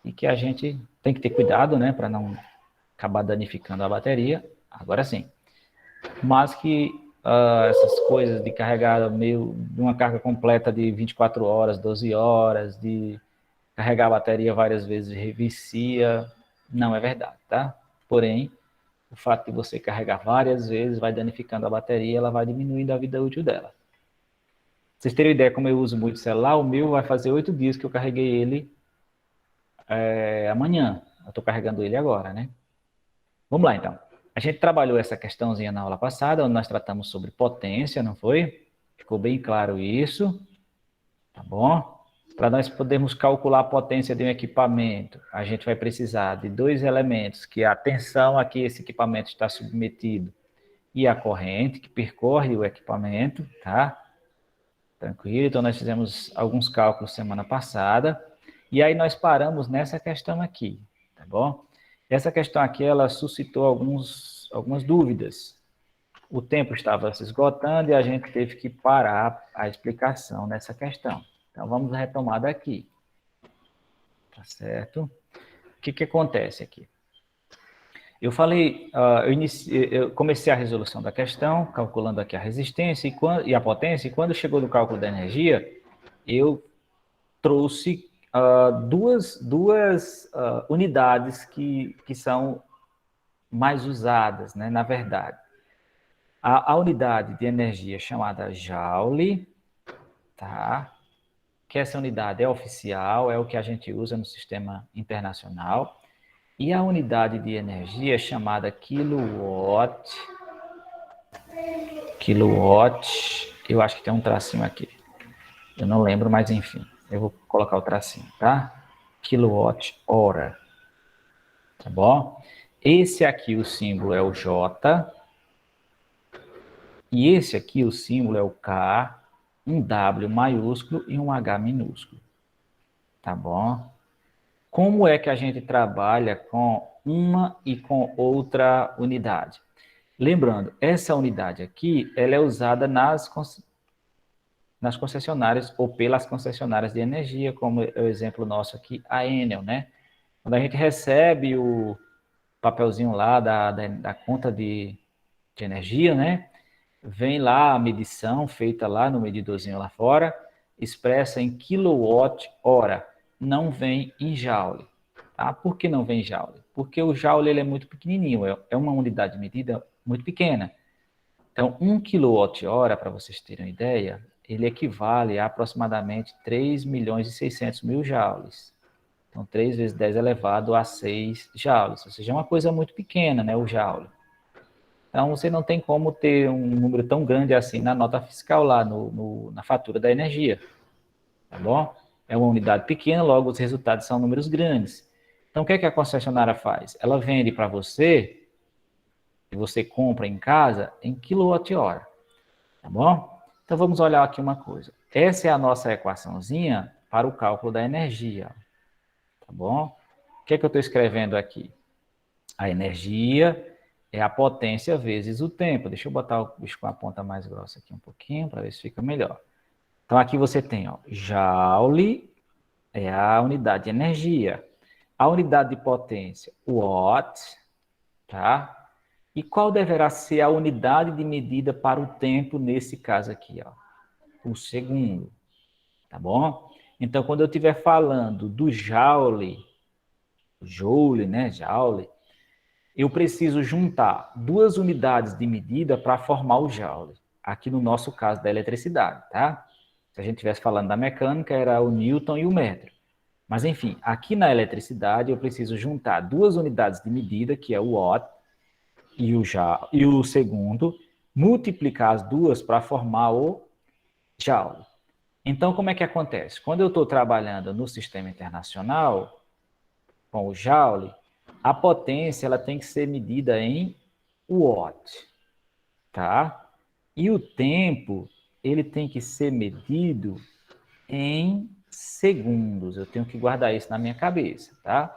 e que a gente tem que ter cuidado, né? Para não acabar danificando a bateria. Agora sim. Mas que essas coisas de carregar de uma carga completa de 24 horas, 12 horas, de carregar a bateria várias vezes vicia, não é verdade, tá? Porém, o fato de você carregar várias vezes vai danificando a bateria, ela vai diminuindo a vida útil dela. Vocês terem ideia como eu uso muito celular, o meu vai fazer 8 dias que eu carreguei ele amanhã. Eu estou carregando ele agora, né? Vamos lá, então. A gente trabalhou essa questãozinha na aula passada, onde nós tratamos sobre potência, não foi? Ficou bem claro isso, tá bom? Para nós podermos calcular a potência de um equipamento, a gente vai precisar de dois elementos, que é a tensão a que esse equipamento está submetido e a corrente que percorre o equipamento, tá? Tranquilo? Então, nós fizemos alguns cálculos semana passada, e aí nós paramos nessa questão aqui, tá bom? Essa questão aqui, ela suscitou algumas dúvidas. O tempo estava se esgotando e a gente teve que parar a explicação nessa questão. Então, vamos retomar daqui. Tá certo? O que acontece aqui? Eu falei, eu comecei a resolução da questão, calculando aqui a resistência e a potência, e quando chegou no cálculo da energia, eu trouxe duas unidades que são mais usadas, né, na verdade. A unidade de energia chamada Joule, tá? Que essa unidade é oficial, é o que a gente usa no sistema internacional. E a unidade de energia chamada kilowatt, eu acho que tem um tracinho aqui. Eu não lembro, mas enfim, eu vou colocar o tracinho, tá? Quilowatt-hora. Tá bom? Esse aqui, o símbolo é o J. E esse aqui, o símbolo é o K, um W maiúsculo e um H minúsculo. Tá bom? Como é que a gente trabalha com uma e com outra unidade? Lembrando, essa unidade aqui, ela é usada nas concessionárias ou pelas concessionárias de energia, como é o exemplo nosso aqui, a Enel, né? Quando a gente recebe o papelzinho lá da conta de energia, né? Vem lá a medição feita lá no medidorzinho lá fora, expressa em quilowatt-hora, não vem em joule. Tá? Por que não vem em joule? Porque o joule ele é muito pequenininho, é uma unidade de medida muito pequena. Então, 1 kWh, para vocês terem uma ideia, ele equivale a aproximadamente 3.600.000 joules. Então, 3 vezes 10 elevado a 6 joules, ou seja, é uma coisa muito pequena, né, o joule. Então, você não tem como ter um número tão grande assim na nota fiscal lá, na fatura da energia, tá bom? É uma unidade pequena, logo os resultados são números grandes. Então, o que é que a concessionária faz? Ela vende para você, e você compra em casa, em quilowatt-hora, tá bom? Então, vamos olhar aqui uma coisa. Essa é a nossa equaçãozinha para o cálculo da energia, tá bom? O que é que eu estou escrevendo aqui? A energia é a potência vezes o tempo. Deixa eu botar o bicho com a ponta mais grossa aqui um pouquinho, para ver se fica melhor. Então, aqui você tem, ó, joule é a unidade de energia. A unidade de potência, watt, tá? E qual deverá ser a unidade de medida para o tempo nesse caso aqui, ó? O segundo, tá bom? Então, quando eu estiver falando do joule, né, joule, eu preciso juntar duas unidades de medida para formar o joule. Aqui no nosso caso da eletricidade, tá? Se a gente estivesse falando da mecânica, era o Newton e o metro. Mas, enfim, aqui na eletricidade eu preciso juntar duas unidades de medida, que é o watt e o segundo, multiplicar as duas para formar o joule. Então, como é que acontece? Quando eu estou trabalhando no sistema internacional, com o joule, a potência ela tem que ser medida em watt, tá? E o tempo, ele tem que ser medido em segundos. Eu tenho que guardar isso na minha cabeça, tá?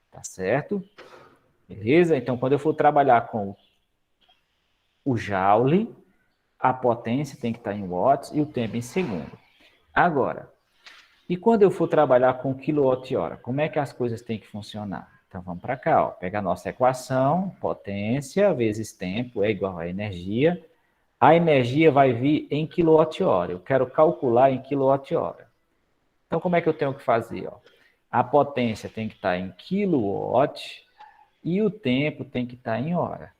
Tá certo? Beleza? Então, quando eu for trabalhar com o joule, a potência tem que estar em watts e o tempo em segundo. Agora, e quando eu for trabalhar com quilowatt-hora, como é que as coisas têm que funcionar? Então, vamos para cá, ó. Pega a nossa equação, potência vezes tempo é igual a energia. A energia vai vir em quilowatt-hora. Eu quero calcular em quilowatt-hora. Então, como é que eu tenho que fazer? Ó? A potência tem que estar em quilowatt e o tempo tem que estar em hora.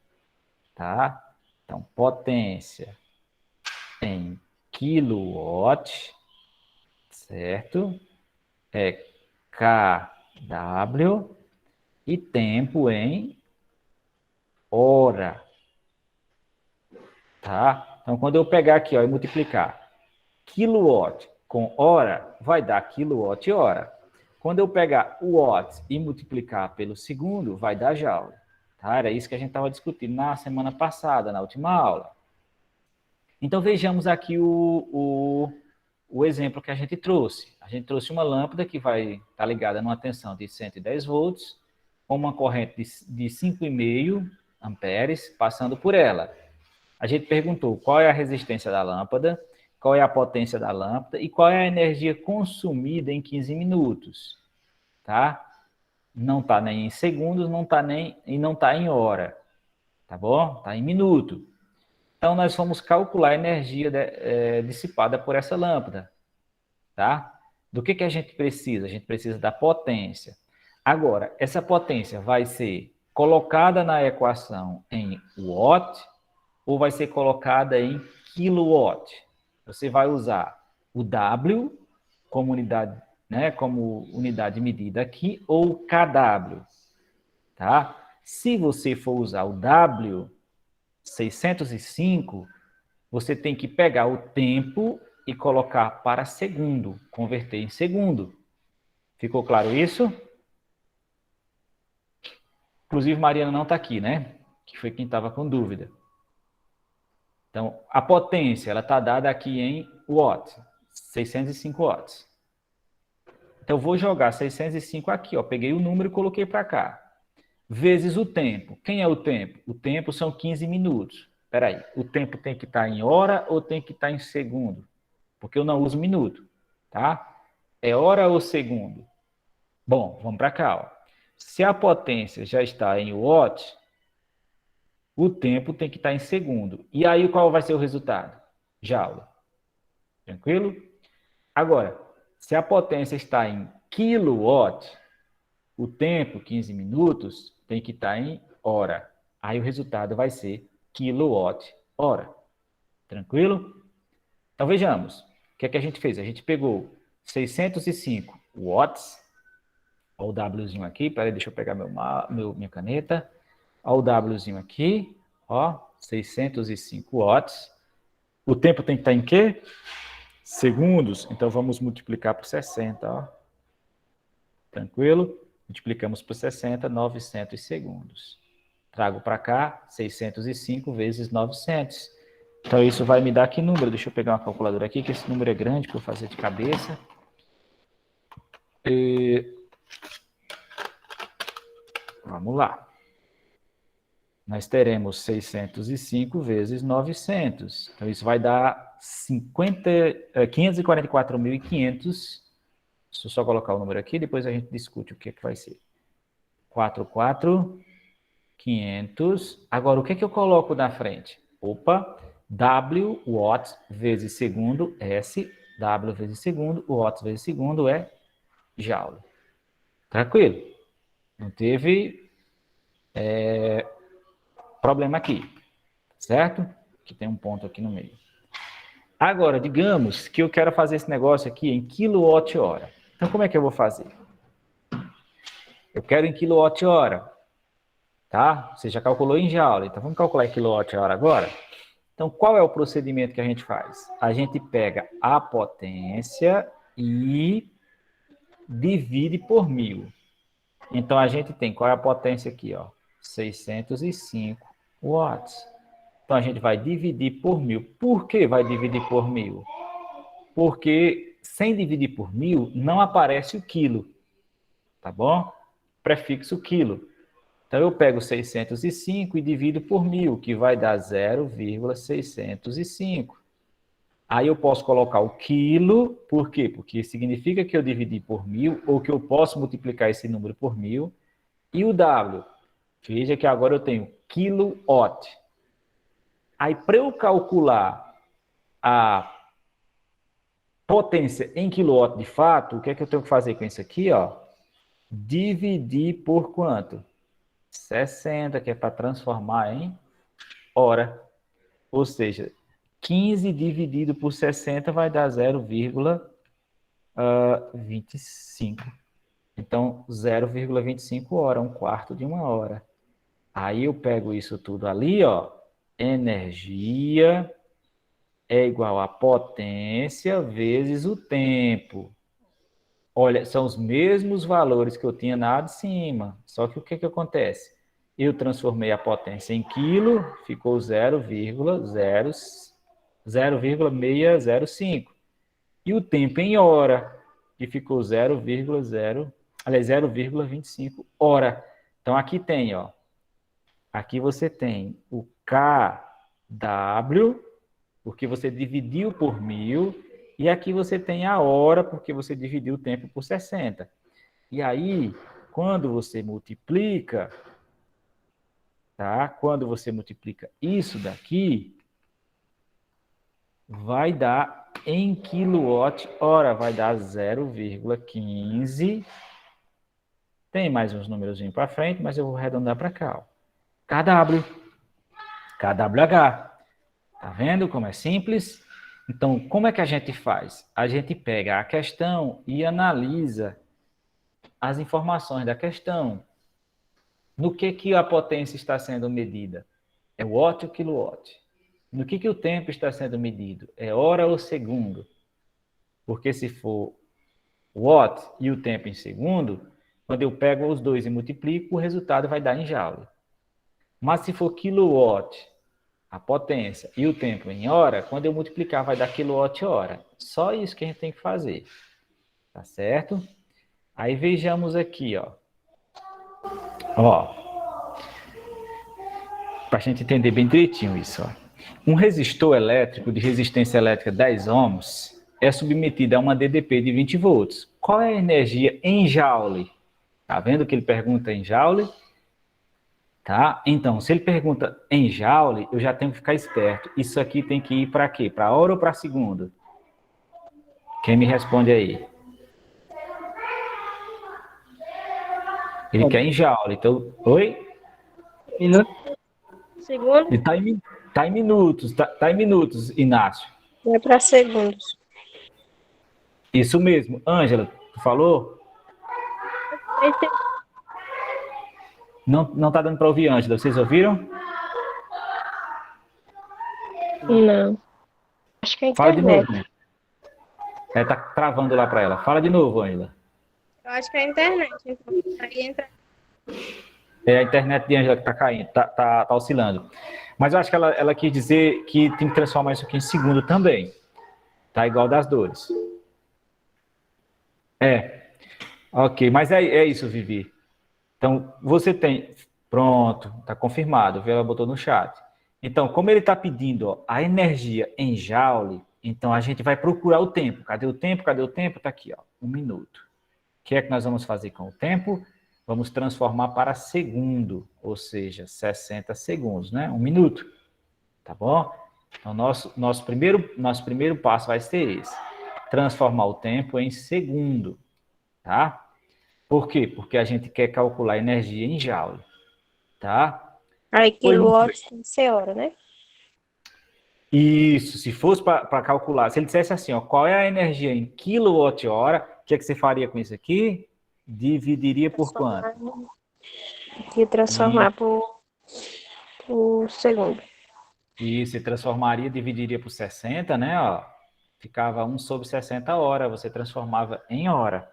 Tá? Então, potência em quilowatt, certo? É kW e tempo em hora. Tá? Então, quando eu pegar aqui ó, e multiplicar quilowatt com hora, vai dar quilowatt-hora. Quando eu pegar o watt e multiplicar pelo segundo, vai dar joule. Tá? Era isso que a gente estava discutindo na semana passada, na última aula. Então, vejamos aqui o exemplo que a gente trouxe. A gente trouxe uma lâmpada que vai estar ligada numa tensão de 110 volts, com uma corrente de 5,5 amperes passando por ela. A gente perguntou qual é a resistência da lâmpada, qual é a potência da lâmpada e qual é a energia consumida em 15 minutos. Tá? Não está nem em segundos, não está em hora. Tá bom? Está em minuto. Então, nós vamos calcular a energia dissipada por essa lâmpada. Tá? Do que a gente precisa? A gente precisa da potência. Agora, essa potência vai ser colocada na equação em watt ou vai ser colocada em kilowatt? Você vai usar o W como unidade, né, como unidade de medida aqui, ou kW. Tá? Se você for usar o W 605, você tem que pegar o tempo e colocar para segundo, converter em segundo. Ficou claro isso? Inclusive, Mariana não está aqui, né? Que foi quem estava com dúvida. Então, a potência ela está dada aqui em watts, 605 watts. Então, eu vou jogar 605 aqui, ó. Peguei o número e coloquei para cá. Vezes o tempo. Quem é o tempo? O tempo são 15 minutos. Espera aí, o tempo tem que estar em hora ou tem que estar em segundo? Porque eu não uso minuto, tá? É hora ou segundo? Bom, vamos para cá, ó. Se a potência já está em watt, o tempo tem que estar em segundo. E aí, qual vai ser o resultado? Joule. Tranquilo? Agora, se a potência está em kilowatt, o tempo, 15 minutos, tem que estar em hora. Aí o resultado vai ser quilowatt-hora. Tranquilo? Então, vejamos. O que é que a gente fez? A gente pegou 605 watts. Olha o Wzinho aqui. Peraí, deixa eu pegar minha caneta. Olha o Wzinho aqui. Ó, 605 watts. O tempo tem que estar em quê? Segundos. Então, vamos multiplicar por 60, ó. Tranquilo? Multiplicamos por 60, 900 segundos. Trago para cá 605 vezes 900. Então, isso vai me dar que número? Deixa eu pegar uma calculadora aqui, que esse número é grande para eu fazer de cabeça. Vamos lá. nós teremos 605 vezes 900. Então, isso vai dar 544.500. Deixa eu só colocar o número aqui, depois a gente discute o que é que vai ser. 44.500. Agora, o que é que eu coloco na frente? Opa, W, watts, vezes segundo, S. W vezes segundo, watts vezes segundo é joule. Tranquilo? Não teve problema aqui, certo? Que tem um ponto aqui no meio. Agora, digamos que eu quero fazer esse negócio aqui em quilowatt-hora. Então, como é que eu vou fazer? Eu quero em quilowatt-hora, tá? Você já calculou em joule, então vamos calcular em quilowatt-hora agora? Então, qual é o procedimento que a gente faz? A gente pega a potência e divide por 1000. Então, a gente tem, qual é a potência aqui, ó? 605 watts. Então, a gente vai dividir por 1000. Por que vai dividir por 1000? Porque sem dividir por 1000, não aparece o quilo, tá bom? Prefixo quilo. Então, eu pego 605 e divido por 1000, que vai dar 0,605. Aí eu posso colocar o quilo, por quê? Porque significa que eu dividi por 1000, ou que eu posso multiplicar esse número por 1000. E o W, veja que agora eu tenho quilowatt. Aí, para eu calcular a potência em quilowatt de fato, o que é que eu tenho que fazer com isso aqui, ó? Dividir por quanto? 60, que é para transformar em hora. Ou seja, 15 dividido por 60 vai dar 0,25. Então, 0,25 hora, 1/4 de uma hora. Aí eu pego isso tudo ali, ó. Energia é igual a potência vezes o tempo. Olha, são os mesmos valores que eu tinha lá de cima. Só que o que acontece? Eu transformei a potência em quilo, ficou 0,605. E o tempo em hora, que ficou 0,25 hora. Então, aqui tem, ó. Aqui você tem o kW, porque você dividiu por 1000, e aqui você tem a hora, porque você dividiu o tempo por 60. E aí, quando você multiplica, tá? Quando você multiplica isso daqui, vai dar em quilowatt-hora, vai dar 0,15. Tem mais uns números para frente, mas eu vou arredondar para cá, ó. KW, KWH. Tá vendo como é simples? Então, como é que a gente faz? A gente pega a questão e analisa as informações da questão. No que a potência está sendo medida? É watt ou quilowatt? No que o tempo está sendo medido? É hora ou segundo? Porque se for watt e o tempo em segundo, quando eu pego os dois e multiplico, o resultado vai dar em joule. Mas se for quilowatt, a potência e o tempo em hora, quando eu multiplicar vai dar quilowatt-hora. Só isso que a gente tem que fazer. Tá certo? Aí vejamos aqui, ó. Ó. Para a gente entender bem direitinho isso, ó. Um resistor elétrico de resistência elétrica 10 ohms é submetido a uma DDP de 20 volts. Qual é a energia em joule? Tá vendo que ele pergunta em joule? Tá? Então, se ele pergunta em joule, eu já tenho que ficar esperto. Isso aqui tem que ir para quê? Para hora ou para segundo? Quem me responde aí? Ele quer em joule. Então, oi? Minuto. Segundo. Ele tá em minutos. Tá em minutos, Inácio. É para segundos. Isso mesmo. Ângela, tu falou? Não tá dando para ouvir, Ângela. Vocês ouviram? Não. Acho que é a Fala de internet. novo. Tá travando lá para ela. Fala de novo, Ângela. Eu acho que é a internet. Então, aí entra... É a internet de Ângela que tá caindo, tá oscilando. Mas eu acho que ela quis dizer que tem que transformar isso aqui em segundo também. Tá igual das dores. Ok, mas é isso, Vivi. Então, você tem Pronto, está confirmado, viu? Ela botou no chat. Então, como ele está pedindo ó, a energia em joule, então a gente vai procurar o tempo. Cadê o tempo? Cadê o tempo? Está aqui, ó, 1 minuto. O que é que nós vamos fazer com o tempo? Vamos transformar para segundo, ou seja, 60 segundos, né? 1 minuto, tá bom? Então, nosso primeiro passo vai ser esse. Transformar o tempo em segundo, tá? Por quê? Porque a gente quer calcular a energia em joule, tá? Aí, Pois muito bem. quilowatts tem que ser hora, né? Isso, se fosse para calcular, se ele dissesse assim, ó, qual é a energia em quilowatt-hora, o que é que você faria com isso aqui? Dividiria por quanto? E transformar por segundo. E se transformaria, dividiria por 60, né? Ó, ficava 1 sobre 60 horas, você transformava em hora,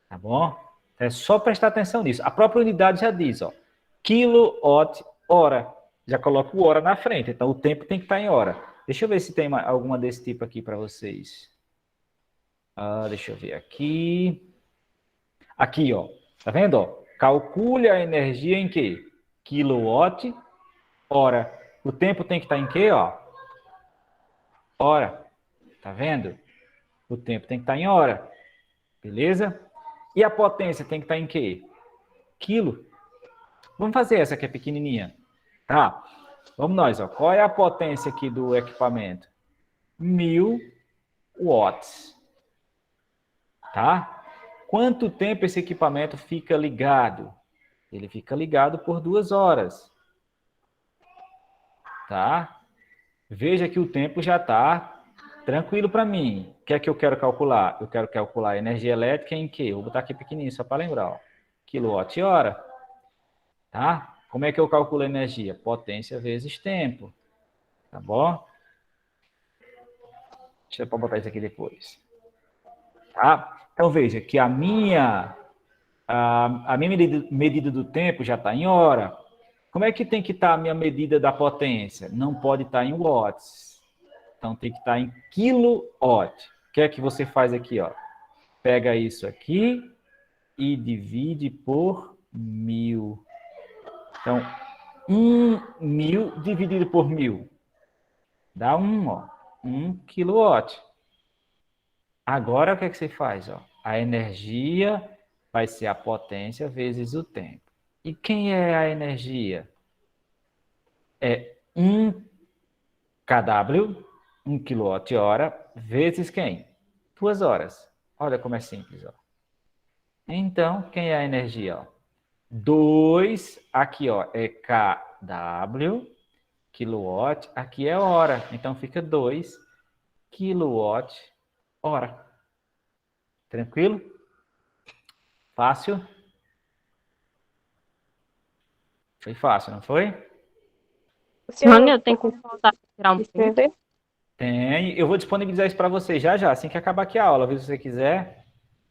tá bom? É só prestar atenção nisso. A própria unidade já diz, ó, quilowatt-hora. Já coloca o hora na frente, então o tempo tem que estar em hora. Deixa eu ver se tem alguma desse tipo aqui para vocês. Deixa eu ver aqui. Aqui, ó. Tá vendo? Ó? Calcule a energia em quê? Quilowatt-hora. O tempo tem que estar em quê, ó? Hora. Tá vendo? O tempo tem que estar em hora. Beleza? E a potência tem que estar em quê? Quilo. Vamos fazer essa que é pequenininha. Tá? Vamos nós, ó. Qual é a potência aqui do equipamento? 1000 watts. Tá? Quanto tempo esse equipamento fica ligado? Ele fica ligado por 2 horas. Tá? Veja que o tempo já está tranquilo para mim. O que é que eu quero calcular? Eu quero calcular a energia elétrica em quê? Vou botar aqui pequenininho, só para lembrar. Ó. Quilowatt-hora. Tá? Como é que eu calculo a energia? Potência vezes tempo. Tá bom? Deixa eu botar isso aqui depois. Tá? Então, veja que a minha medida do tempo já está em hora. Como é que tem que estar a minha medida da potência? Não pode estar em watts. Então, tem que estar em kilowatt. O que é que você faz aqui? Ó? Pega isso aqui e divide por 1000. Então, 1000 dividido por 1000 dá 1, ó. 1 kilowatt. Agora, o que é que você faz? Ó? A energia vai ser a potência vezes o tempo. E quem é a energia? É 1 kW, 1 kWh, vezes quem? 2 horas. Olha como é simples. Ó. Então, quem é a energia? Ó? 2, aqui ó, é kW, kilowatt, aqui é hora. Então, fica 2 kWh. Tranquilo? Fácil? Foi fácil, não foi? Senhor, Eu tenho que voltar a tirar um print. escrever? Tem. Eu vou disponibilizar isso para você já, assim que acabar aqui a aula, viu? Se você quiser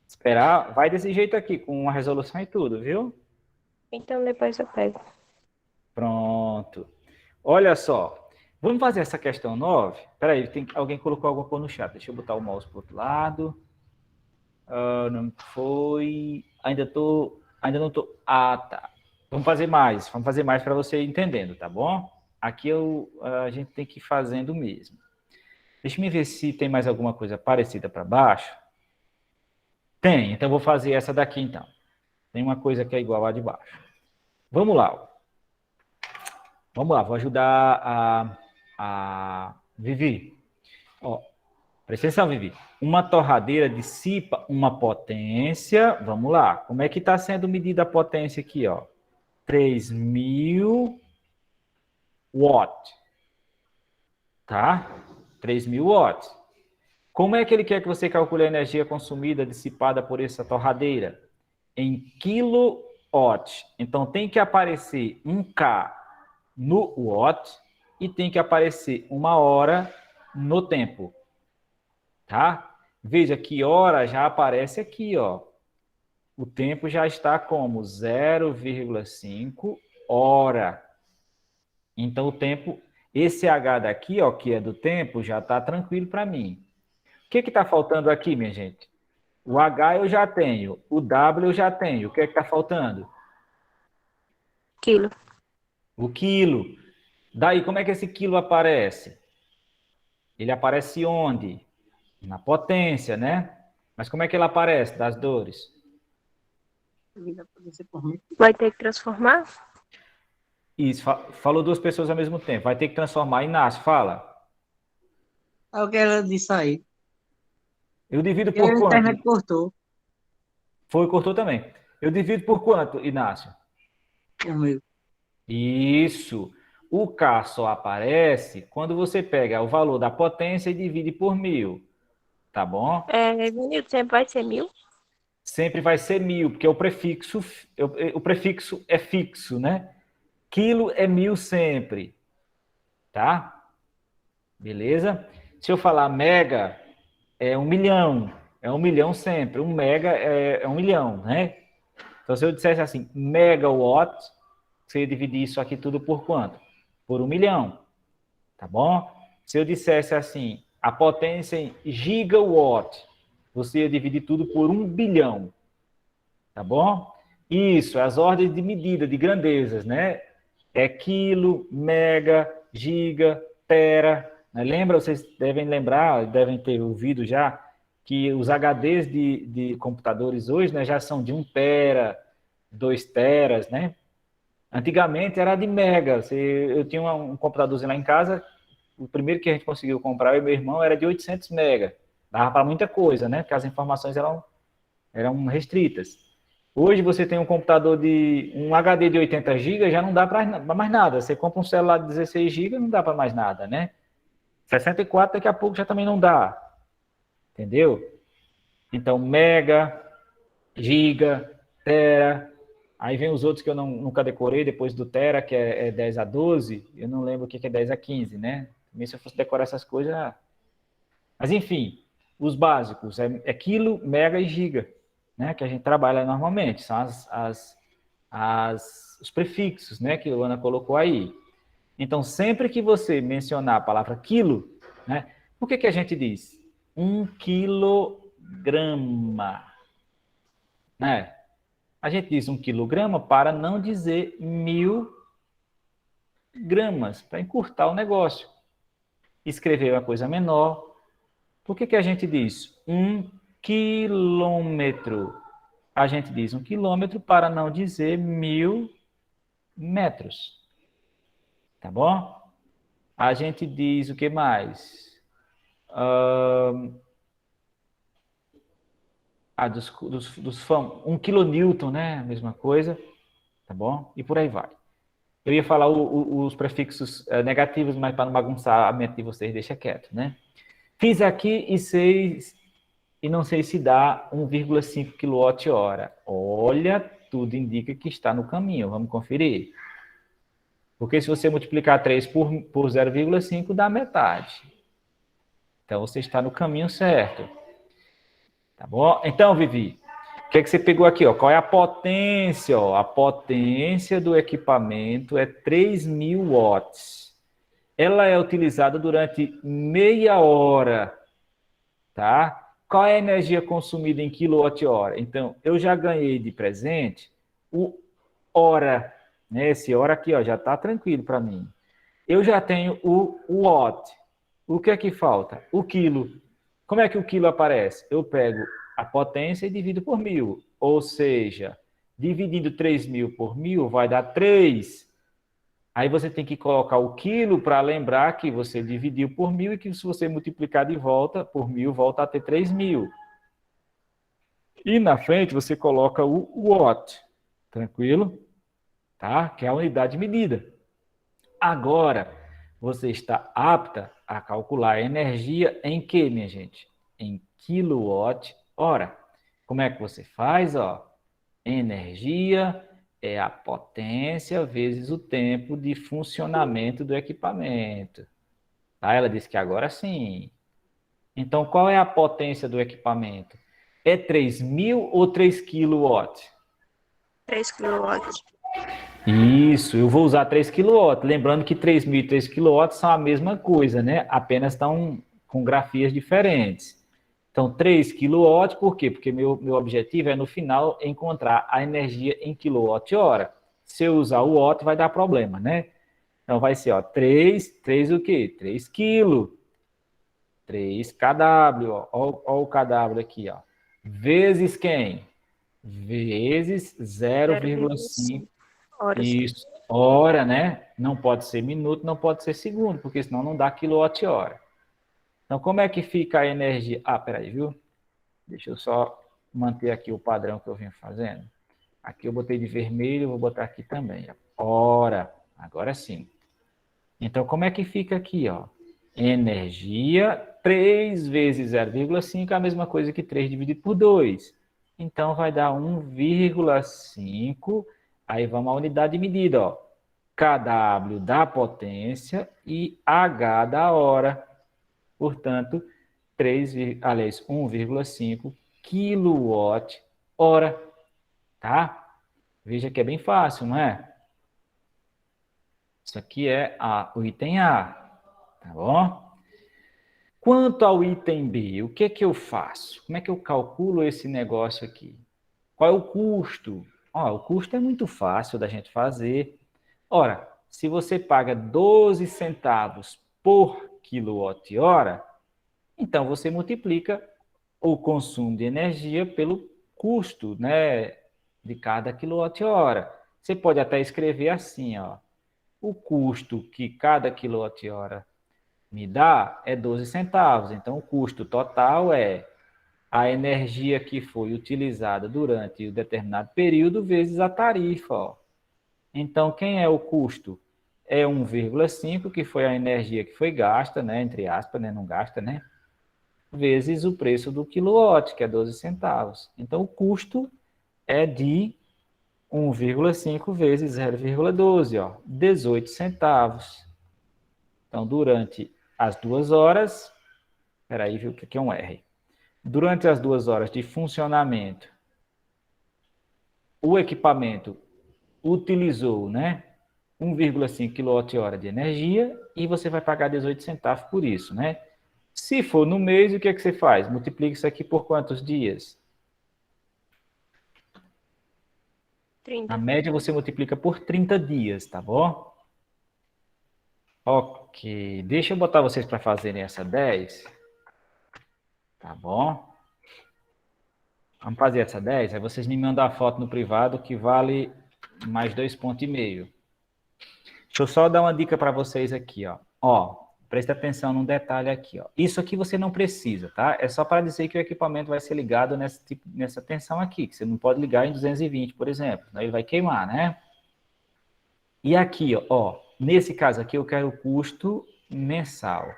esperar, vai desse jeito aqui, com a resolução e tudo, viu? Então depois eu pego. Pronto. Olha só. Vamos fazer essa questão 9? Peraí, alguém colocou alguma coisa no chat. Deixa eu botar o mouse para o outro lado. Não foi... Ainda não tô... tá. Vamos fazer mais para você ir entendendo, tá bom? Aqui a gente tem que ir fazendo mesmo. Deixa eu ver se tem mais alguma coisa parecida para baixo. Tem, então eu vou fazer essa daqui então. Tem uma coisa que é igual a de baixo. Vamos lá. Vamos lá, vou ajudar a Vivi. Ó, presta atenção, Vivi. Uma torradeira dissipa uma potência. Vamos lá. Como é que está sendo medida a potência aqui, ó? 3.000 watts. Tá? 3.000 watts. Como é que ele quer que você calcule a energia consumida, dissipada por essa torradeira? Em kilowatt. Então, tem que aparecer um K no watt e tem que aparecer 1 hora no tempo. Tá? Veja que hora já aparece aqui, ó. O tempo já está como 0,5 hora. Então, o tempo, esse H daqui, ó, que é do tempo, já está tranquilo para mim. O que está faltando aqui, minha gente? O H eu já tenho, o W eu já tenho. O que está faltando? Quilo. O quilo. Daí, como é que esse quilo aparece? Ele aparece onde? Na potência, né? Mas como é que ele aparece das dores? Vai ter que transformar? Isso, falou duas pessoas ao mesmo tempo. Vai ter que transformar. Inácio, fala. É o que ela disse aí. Eu divido E a por quanto? internet cortou. Foi, cortou também. Eu divido por quanto, Inácio? Comigo. Isso. O K só aparece quando você pega o valor da potência e divide por 1000. Tá bom? Vinícius, sempre vai ser 1000? Sempre vai ser 1000, porque o prefixo é fixo, né? Quilo é 1000 sempre. Tá? Beleza? Se eu falar mega, é 1 milhão. É 1 milhão sempre. 1 mega é 1 milhão, né? Então, se eu dissesse assim, megawatt, você ia dividir isso aqui tudo por quanto? Por 1 milhão. Tá bom? Se eu dissesse assim, a potência em gigawatt, você ia dividir tudo por 1 bilhão. Tá bom? Isso, as ordens de medida, de grandezas, né? É quilo, mega, giga, tera. Né? Lembra, vocês devem lembrar, devem ter ouvido já, que os HDs de computadores hoje, né, já são de 1 tera, 2 teras, né? Antigamente era de mega. Eu tinha um computadorzinho lá em casa, o primeiro que a gente conseguiu comprar, eu e meu irmão, era de 800 mega. Dava para muita coisa, né? Porque as informações eram restritas. Hoje você tem um computador um HD de 80 GB, já não dá para mais nada. Você compra um celular de 16 GB, não dá para mais nada, né? 64 daqui a pouco já também não dá. Entendeu? Então, mega, giga, tera. Aí vem os outros que eu nunca decorei, depois do tera, que é 10 a 12. Eu não lembro o que é 10 a 15, né? Também se eu fosse decorar essas coisas... Mas, enfim, os básicos é quilo, mega e giga, né? Que a gente trabalha normalmente. São os prefixos, né? Que a Ana colocou aí. Então, sempre que você mencionar a palavra quilo, né? Por que a gente diz? 1 quilograma, né? A gente diz 1 quilograma para não dizer 1000 gramas, para encurtar o negócio. Escrever uma coisa menor. Por que a gente diz 1 quilômetro? A gente diz 1 quilômetro para não dizer 1000 metros. Tá bom? A gente diz o que mais? Dos 1 kilonewton, né? A mesma coisa. Tá bom? E por aí vai. Eu ia falar os prefixos negativos, mas para não bagunçar a mente de vocês, deixa quieto, né? Fiz aqui e não sei se dá 1,5 kWh. Olha, tudo indica que está no caminho. Vamos conferir. Porque se você multiplicar 3 por 0,5, dá metade. Então, você está no caminho certo. Tá bom? Então, Vivi, o que você pegou aqui? Ó? Qual é a potência? Ó? A potência do equipamento é 3.000 watts. Ela é utilizada durante meia hora. Tá? Qual é a energia consumida em quilowatt-hora? Então, eu já ganhei de presente o hora. Né? Esse hora aqui ó, já está tranquilo para mim. Eu já tenho o watt. O que é que falta? O quilo. Como é que o quilo aparece? Eu pego a potência e divido por 1000. Ou seja, dividindo 3.000 por 1000 vai dar 3. Aí você tem que colocar o quilo para lembrar que você dividiu por 1000 e que se você multiplicar de volta por 1000, volta a ter 3.000. E na frente você coloca o watt. Tranquilo? Tá? Que é a unidade de medida. Agora, você está apta a calcular a energia em que, minha gente? Em quilowatt-hora. Como é que você faz? Ó? Energia é a potência vezes o tempo de funcionamento do equipamento. Tá? Ela disse que agora sim. Então, qual é a potência do equipamento? É 3.000 ou 3 kW? 3 kW. Isso, eu vou usar 3 kW. Lembrando que 3.000 e 3 kW são a mesma coisa, né? Apenas estão com grafias diferentes. Então, 3 kW, por quê? Porque meu objetivo é, no final, encontrar a energia em quilowatt-hora. Se eu usar o watt, vai dar problema, né? Então, vai ser, ó, 3 o quê? 3 quilos. 3 kW, ó o kW aqui, ó. Vezes quem? Vezes 0,5. 0,5 horas. Isso, hora, né? Não pode ser minuto, não pode ser segundo, porque senão não dá quilowatt-hora. Então, como é que fica a energia? Ah, peraí, viu? Deixa eu só manter aqui o padrão que eu venho fazendo. Aqui eu botei de vermelho, vou botar aqui também. Hora, agora sim. Então, como é que fica aqui, ó? Energia, 3 vezes 0,5 é a mesma coisa que 3 dividido por 2. Então, vai dar 1,5. Aí vamos à unidade de medida, ó. kW da potência e H da hora. Portanto, 1,5 kWh. Tá? Veja que é bem fácil, não é? Isso aqui é o item A, tá bom? Quanto ao item B, o que é que eu faço? Como é que eu calculo esse negócio aqui? Qual é o custo? O custo é muito fácil da gente fazer. Ora, se você paga 12 centavos por quilowatt-hora, então você multiplica o consumo de energia pelo custo, né, de cada quilowatt-hora. Você pode até escrever assim, ó. O custo que cada quilowatt-hora me dá é 12 centavos. Então, o custo total é a energia que foi utilizada durante o determinado período vezes a tarifa. Ó. Então, quem é o custo? É 1,5, que foi a energia que foi gasta, né, entre aspas, né, não gasta, né, vezes o preço do quilowatt, que é 12 centavos. Então, o custo é de 1,5 vezes 0,12, ó, 18 centavos. Então, durante as 2 horas, peraí, viu o que é um R? Durante as 2 horas de funcionamento, o equipamento utilizou, né, 1,5 kWh de energia e você vai pagar 18 centavos por isso, né? Se for no mês, o que é que você faz? Multiplica isso aqui por quantos dias? 30. Na média, você multiplica por 30 dias, tá bom? Ok, deixa eu botar vocês para fazerem essa 10. Tá bom? Vamos fazer essa 10, aí vocês me mandam a foto no privado que vale mais 2,5 pontos. Deixa eu só dar uma dica para vocês aqui, ó. Ó, presta atenção num detalhe aqui, ó. Isso aqui você não precisa, tá? É só para dizer que o equipamento vai ser ligado nessa tensão aqui, que você não pode ligar em 220, por exemplo, senão ele vai queimar, né? E aqui, ó, nesse caso aqui eu quero o custo mensal,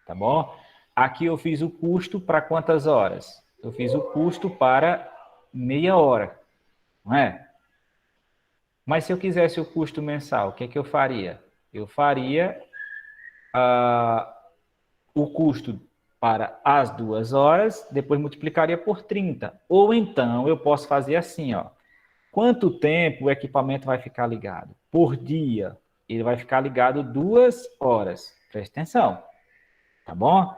tá bom? Aqui eu fiz o custo para quantas horas? Eu fiz o custo para meia hora, não é? Mas se eu quisesse o custo mensal, o que é que eu faria? Eu faria o custo para as 2 horas, depois multiplicaria por 30. Ou então eu posso fazer assim, ó. Quanto tempo o equipamento vai ficar ligado? Por dia. Ele vai ficar ligado 2 horas. Presta atenção. Tá bom?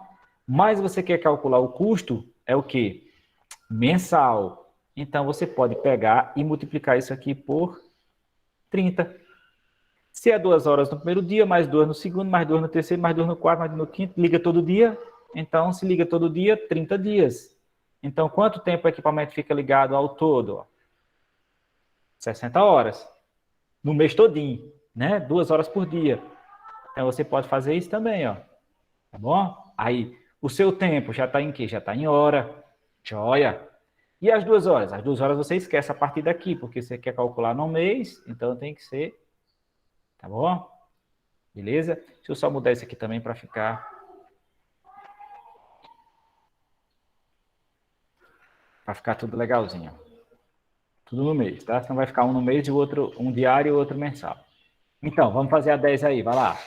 Mas você quer calcular o custo, é o quê? Mensal. Então, você pode pegar e multiplicar isso aqui por 30. Se é 2 horas no primeiro dia, mais 2 no segundo, mais 2 no terceiro, mais 2 no quarto, mais 2 no quinto, liga todo dia. Então, se liga todo dia, 30 dias. Então, quanto tempo o equipamento fica ligado ao todo? 60 horas. No mês todinho, né? 2 horas por dia. Então, você pode fazer isso também, ó. Tá bom? Aí, o seu tempo já está em quê? Já está em hora. Joia. E as 2 horas? As 2 horas você esquece a partir daqui, porque você quer calcular no mês, então tem que ser. Tá bom? Beleza? Deixa eu só mudar isso aqui também para ficar. Para ficar tudo legalzinho. Tudo no mês, tá? Senão vai ficar um no mês e o outro, um diário e o outro mensal. Então, vamos fazer a 10 aí, vai lá.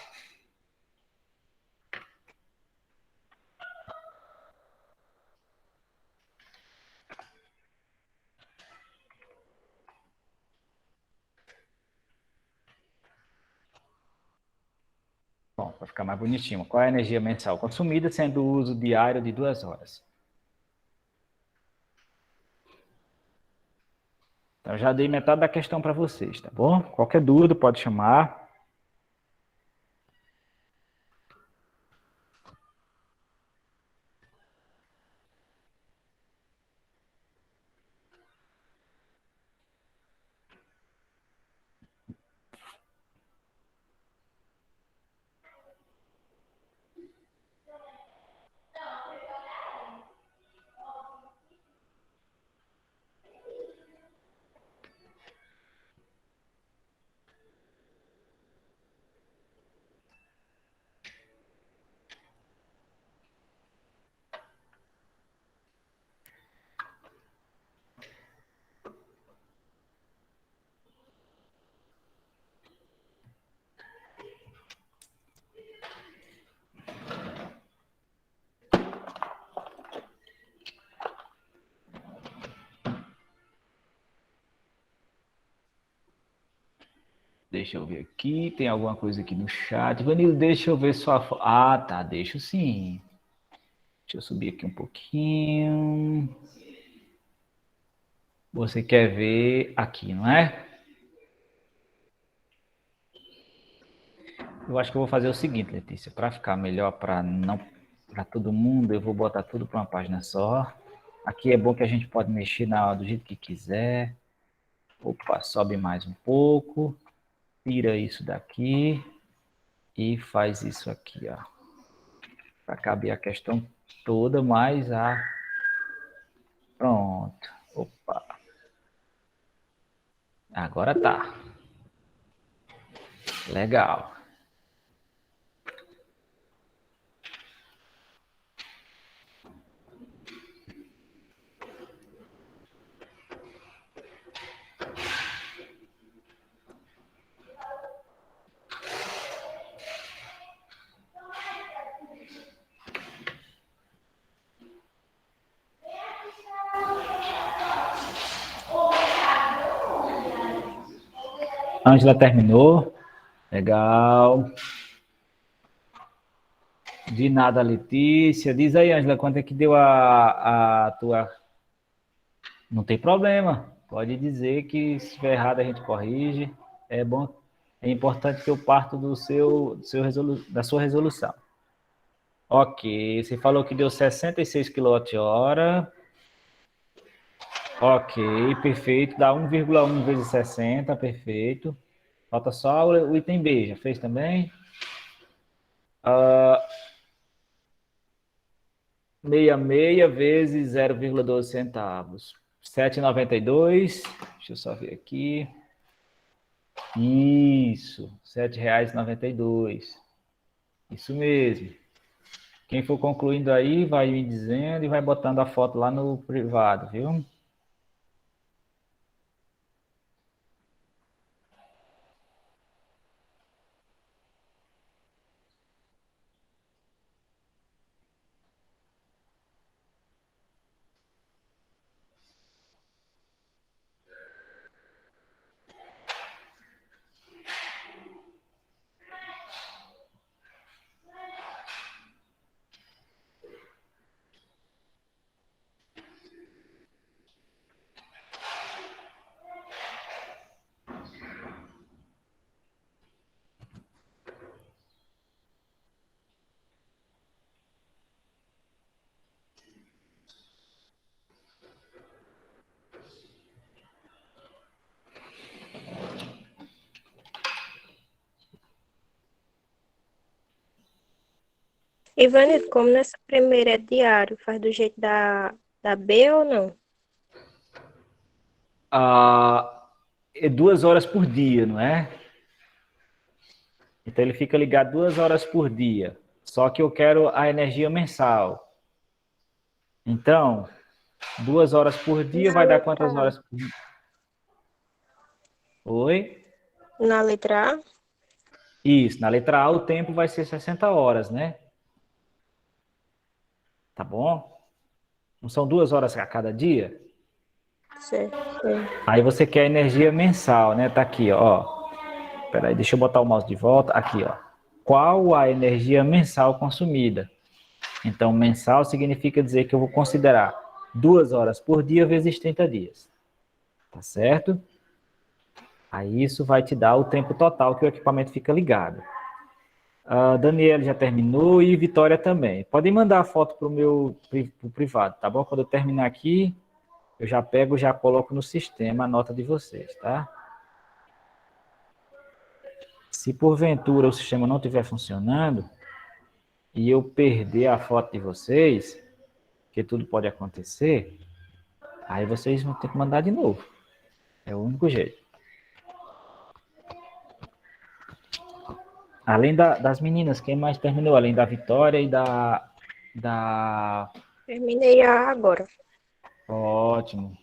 Bom, para ficar mais bonitinho. Qual é a energia mensal consumida, sendo o uso diário de 2 horas? Então, Então, já dei metade da questão para vocês, tá bom? Qualquer dúvida, pode chamar. Deixa eu ver aqui, tem alguma coisa aqui no chat. Vanilo, deixa eu ver sua foto. Ah, tá, deixo sim. Deixa eu subir aqui um pouquinho. Você quer ver aqui, não é? Eu acho que eu vou fazer o seguinte, Letícia, para ficar melhor para todo mundo, eu vou botar tudo para uma página só. Aqui é bom que a gente pode mexer do jeito que quiser. Opa, sobe mais um pouco. Tira isso daqui e faz isso aqui, ó. Para caber a questão toda, mais a... Pronto. Opa. Agora tá. Legal. Ângela terminou. Legal. De nada, Letícia. Diz aí, Ângela, quanto é que deu a tua... Não tem problema. Pode dizer que se estiver errado a gente corrige. É bom, é importante que eu parto da sua resolução. Ok, você falou que deu 66 kWh. Ok, perfeito. Dá 1,1 vezes 60, perfeito. Falta só o item B, já fez também? 66 vezes 0,12 centavos. 7,92. Deixa eu só ver aqui. Isso, R$ 7,92. Isso mesmo. Quem for concluindo aí, vai me dizendo e vai botando a foto lá no privado, viu? Ivanildo, como nessa primeira é diário, faz do jeito da B ou não? É 2 horas por dia, não é? Então ele fica ligado 2 horas por dia. Só que eu quero a energia mensal. Então, 2 horas por dia vai dar quantas horas por dia? Oi? Na letra A? Isso, na letra A o tempo vai ser 60 horas, né? Tá bom? Não são 2 horas a cada dia? Certo. Aí você quer energia mensal, né? Tá aqui, ó. Peraí, deixa eu botar o mouse de volta. Aqui, ó. Qual a energia mensal consumida? Então, mensal significa dizer que eu vou considerar 2 horas por dia vezes 30 dias. Tá certo? Aí isso vai te dar o tempo total que o equipamento fica ligado. A Daniela já terminou e Vitória também. Podem mandar a foto para o meu pro privado, tá bom? Quando eu terminar aqui, eu já pego, já coloco no sistema a nota de vocês, tá? Se porventura o sistema não estiver funcionando e eu perder a foto de vocês, que tudo pode acontecer, aí vocês vão ter que mandar de novo. É o único jeito. Além das meninas, quem mais terminou? Além da Vitória e da... Terminei agora. Ótimo.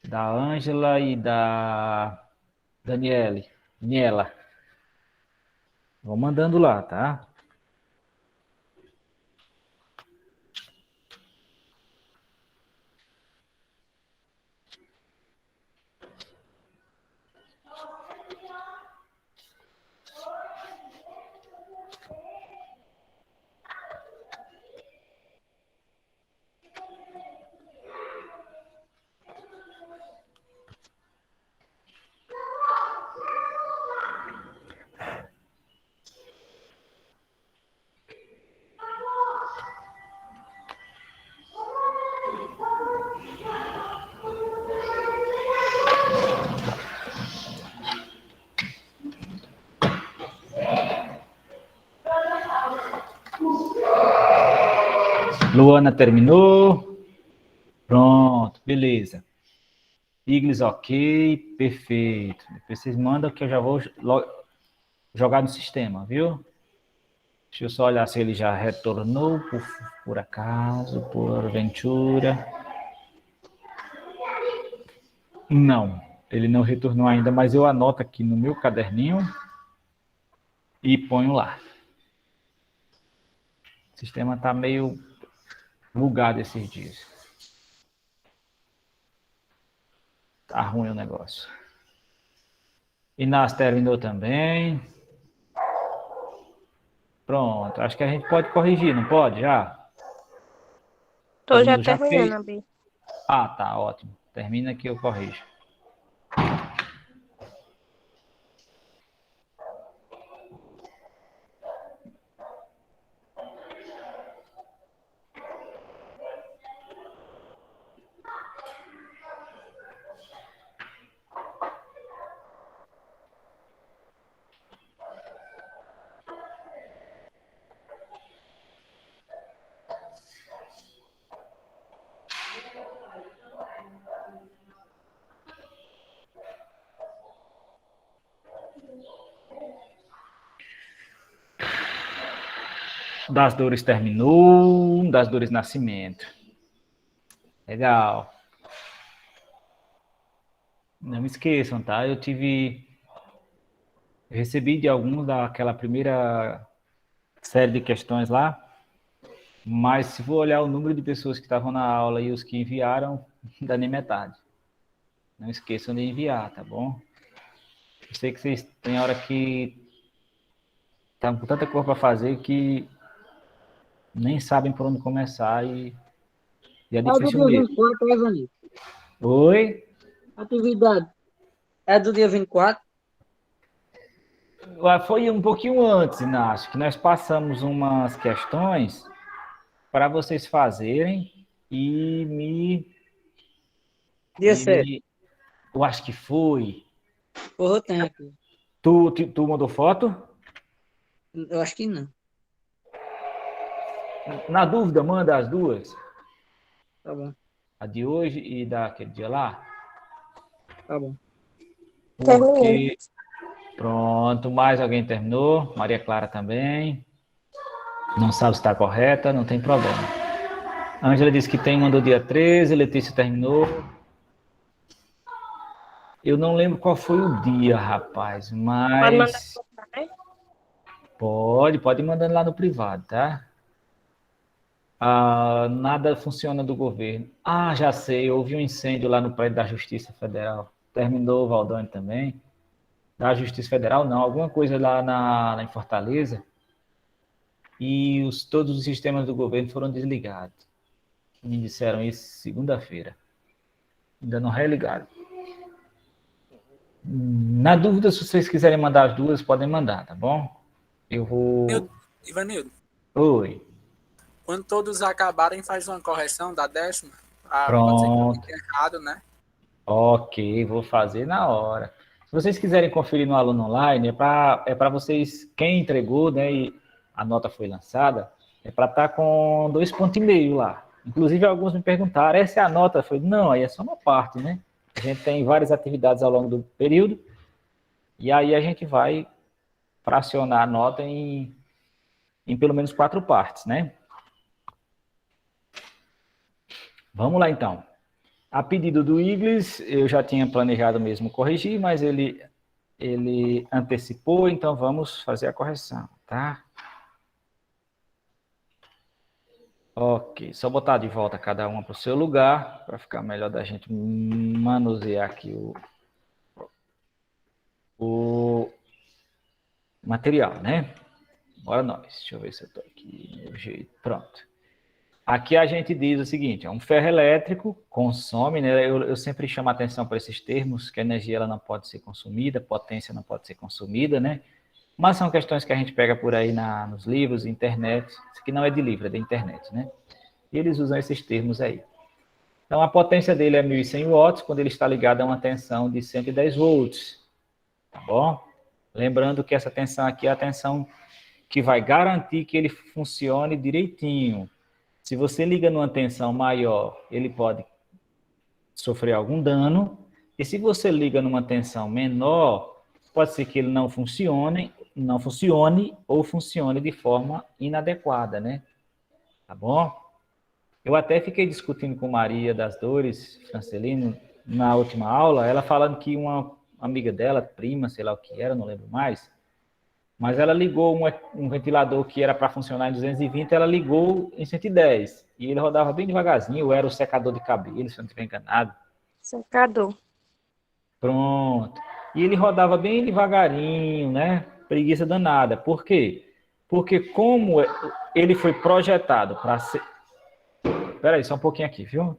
Da Ângela e da Daniela. Vou mandando lá, tá? Luana terminou. Pronto, beleza. Iglis, ok, perfeito. Depois vocês mandam que eu já vou jogar no sistema, viu? Deixa eu só olhar se ele já retornou, por acaso, por ventura. Não, ele não retornou ainda, mas eu anoto aqui no meu caderninho e ponho lá. O sistema está meio bugado esses dias. Tá ruim o negócio. Inácio terminou também. Pronto, acho que a gente pode corrigir, não pode? Já? Tô Todo já mundo já fez? terminando, Bi. Ah, tá, ótimo. Termina que eu corrijo. Das Dores terminou, das Dores Nascimento. Legal. Não me esqueçam, tá? Eu recebi de alguns daquela primeira série de questões lá, mas se for olhar o número de pessoas que estavam na aula e os que enviaram, não dá nem metade. Não esqueçam de enviar, tá bom? Eu sei que vocês têm hora que estão com tanta coisa para fazer que nem sabem por onde começar e é É do difícil dia mesmo. 24, Evanilson. Oi? Atividade. É do dia 24? Foi um pouquinho antes, Inácio, que nós passamos umas questões para vocês fazerem e Dia 7. eu acho que foi. Porra, tem aqui. Tu mandou foto? Eu acho que não. Na dúvida, manda as duas. Tá bom, A de hoje e daquele dia lá. tá bom. Terminei. Porque, pronto, mais alguém terminou. Maria Clara também. Não sabe se está correta, não tem problema. A Ângela disse que mandou dia 13, Letícia terminou. Eu não lembro qual foi o dia, rapaz, Pode mandar mas né? pode ir mandando lá no privado, tá? Nada funciona do governo. Ah, já sei, houve um incêndio lá no prédio da Justiça Federal. Terminou o Valdônio também. Da Justiça Federal, não, alguma coisa lá em Fortaleza. E todos os sistemas do governo foram desligados. Me disseram isso segunda-feira. Ainda não religaram. Na dúvida, se vocês quiserem mandar as duas, podem mandar, tá bom? Eu vou... Ivanildo, Oi. quando todos acabarem, faz uma correção da 10ª. Pode ser que Pronto. fique errado, né? Ok, vou fazer na hora. Se vocês quiserem conferir no Aluno Online, é para vocês, quem entregou, né, e a nota foi lançada, é para estar com 2,5 lá. Inclusive, alguns me perguntaram, essa é a nota? Eu falei, não, aí é só uma parte, né? A gente tem várias atividades ao longo do período, e aí a gente vai fracionar a nota em pelo menos 4 partes, né? Vamos lá, então. A pedido do Igles, eu já tinha planejado mesmo corrigir, mas ele antecipou, então vamos fazer a correção, tá? Ok, só botar de volta cada uma para o seu lugar, para ficar melhor da gente manusear aqui o material, né? Bora nós. Deixa eu ver se eu estou aqui no jeito. Pronto. Aqui a gente diz o seguinte, um ferro elétrico consome, né? Eu sempre chamo a atenção para esses termos, que a energia ela não pode ser consumida, potência não pode ser consumida, né? Mas são questões que a gente pega por aí nos livros, internet. Isso aqui não é de livro, é da internet, né? E eles usam esses termos aí. Então, a potência dele é 1.100 watts, quando ele está ligado a uma tensão de 110 volts. Tá bom? Lembrando que essa tensão aqui é a tensão que vai garantir que ele funcione direitinho. Se você liga numa tensão maior, ele pode sofrer algum dano. E se você liga numa tensão menor, pode ser que ele não funcione ou funcione de forma inadequada, né? Tá bom? Eu até fiquei discutindo com Maria das Dores, Francelino, na última aula, ela falando que uma amiga dela, prima, sei lá o que era, não lembro mais, mas ela ligou um ventilador que era para funcionar em 220, ela ligou em 110, e ele rodava bem devagarzinho, era o secador de cabelo, se eu não estiver enganado. Secador. Pronto. E ele rodava bem devagarinho, né? Preguiça danada. Por quê? Porque como ele foi projetado para ser... Espera aí, só um pouquinho aqui, viu?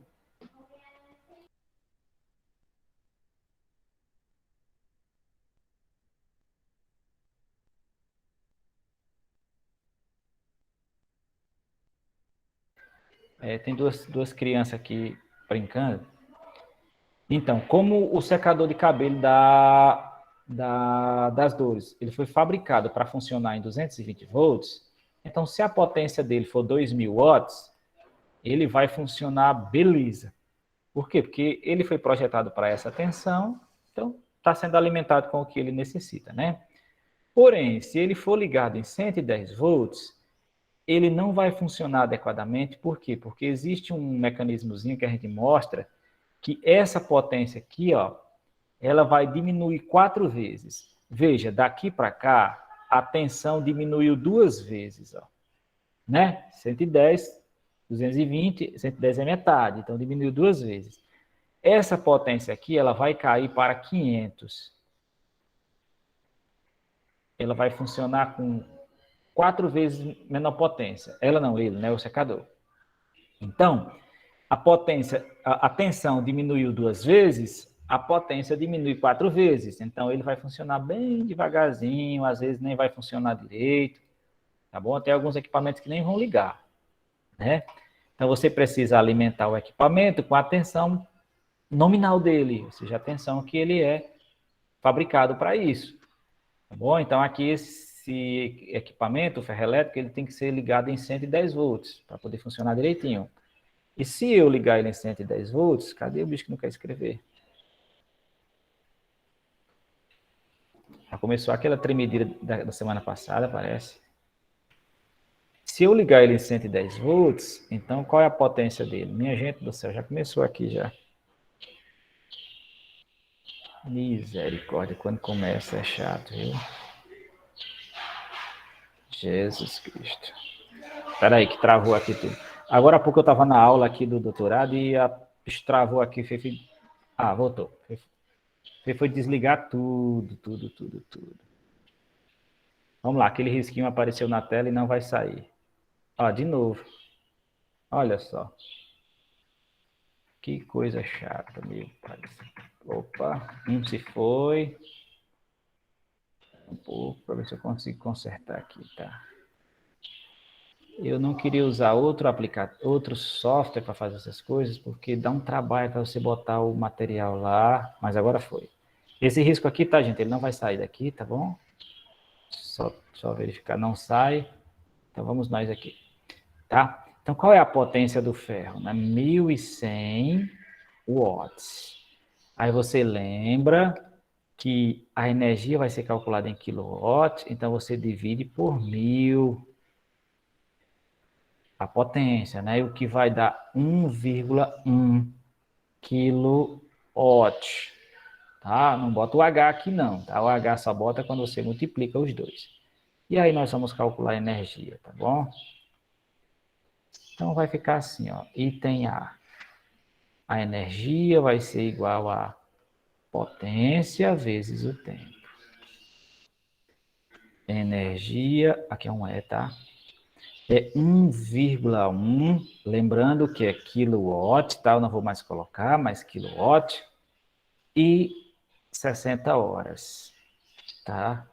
Tem duas crianças aqui brincando. Então, como o secador de cabelo das Dores, ele foi fabricado para funcionar em 220 volts, então se a potência dele for 2.000 watts, ele vai funcionar beleza. Por quê? Porque ele foi projetado para essa tensão, então está sendo alimentado com o que ele necessita, né? Porém, se ele for ligado em 110 volts, ele não vai funcionar adequadamente. Por quê? Porque existe um mecanismozinho que a gente mostra que essa potência aqui, ó, ela vai diminuir 4 vezes. Veja, daqui para cá, a tensão diminuiu 2 vezes, ó, né? 110, 220, 110 é metade, então diminuiu 2 vezes. Essa potência aqui, ela vai cair para 500. Ela vai funcionar com 4 vezes menor potência. Ela não, ele, né? O secador. Então, a potência, a tensão diminuiu 2 vezes, a potência diminui 4 vezes. Então, ele vai funcionar bem devagarzinho, às vezes nem vai funcionar direito, tá bom? Tem alguns equipamentos que nem vão ligar, né? Então, você precisa alimentar o equipamento com a tensão nominal dele, ou seja, a tensão que ele é fabricado para isso, tá bom? Então, aqui esse equipamento, o ferro elétrico, ele tem que ser ligado em 110 volts, para poder funcionar direitinho. E se eu ligar ele em 110 volts, cadê o bicho que não quer escrever? Já começou aquela tremedeira da semana passada, parece. Se eu ligar ele em 110 volts, então qual é a potência dele? Minha gente do céu, já começou aqui já. Misericórdia, quando começa é chato, viu? Jesus Cristo. Espera aí, que travou aqui tudo. Agora há pouco eu estava na aula aqui do doutorado e travou aqui. Voltou. Foi desligar tudo. Vamos lá, aquele risquinho apareceu na tela e não vai sair. Ó, de novo. Olha só. Que coisa chata, meu pai. Opa, se foi. Um pouco, para ver se eu consigo consertar aqui, tá? Eu não queria usar outro software para fazer essas coisas, porque dá um trabalho para você botar o material lá, mas agora foi. Esse risco aqui, tá, gente? Ele não vai sair daqui, tá bom? Só verificar, não sai. Então, vamos nós aqui, tá? Então, qual é a potência do ferro? 1.100 watts. Aí você lembra que a energia vai ser calculada em quilowatts, então você divide por 1.000 a potência, né? O que vai dar 1,1 quilowatt, tá? Não bota o H aqui não, tá? O H só bota quando você multiplica os dois. E aí nós vamos calcular a energia, tá bom? Então vai ficar assim, ó, item A. A energia vai ser igual a potência vezes o tempo. Energia, aqui é um E, tá? É 1,1, lembrando que é quilowatt, tá? Eu não vou mais colocar, mas quilowatt, e 60 horas, tá?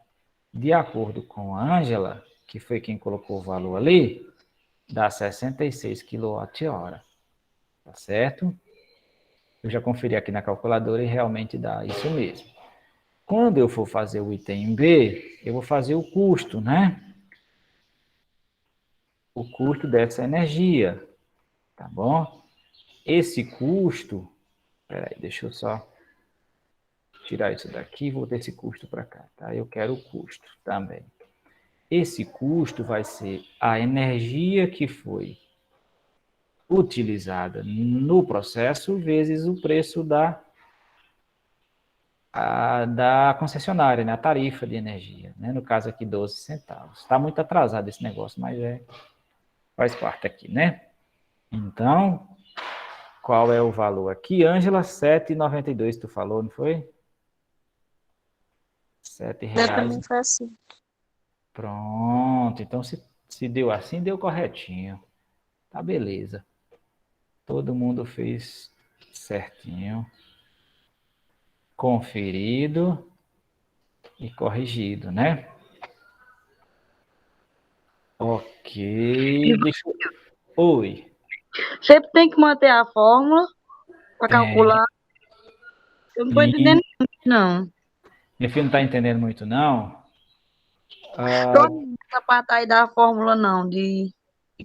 De acordo com a Ângela, que foi quem colocou o valor ali, dá 66 kWh, tá certo? Eu já conferi aqui na calculadora e realmente dá isso mesmo. Quando eu for fazer o item B, eu vou fazer o custo, né? O custo dessa energia, tá bom? Esse custo, peraí, deixa eu só tirar isso daqui e vou ter esse custo para cá, tá? Eu quero o custo também. Esse custo vai ser a energia que foi utilizada no processo vezes o preço da concessionária, né? A tarifa de energia, né? No caso aqui, 12 centavos. Está muito atrasado esse negócio, mas faz parte aqui, né? Então, qual é o valor aqui? Ângela, R$ 7,92 tu falou, não foi? R$ 7 Pra reais. mim foi assim. Pronto, então se deu assim, deu corretinho. Tá beleza. Todo mundo fez certinho. Conferido e corrigido, né? Ok. Oi. Sempre tem que manter a fórmula para Tem. calcular. Eu não estou Sim. entendendo, não. Meu filho não está entendendo muito, não. Essa parte aí da fórmula, não,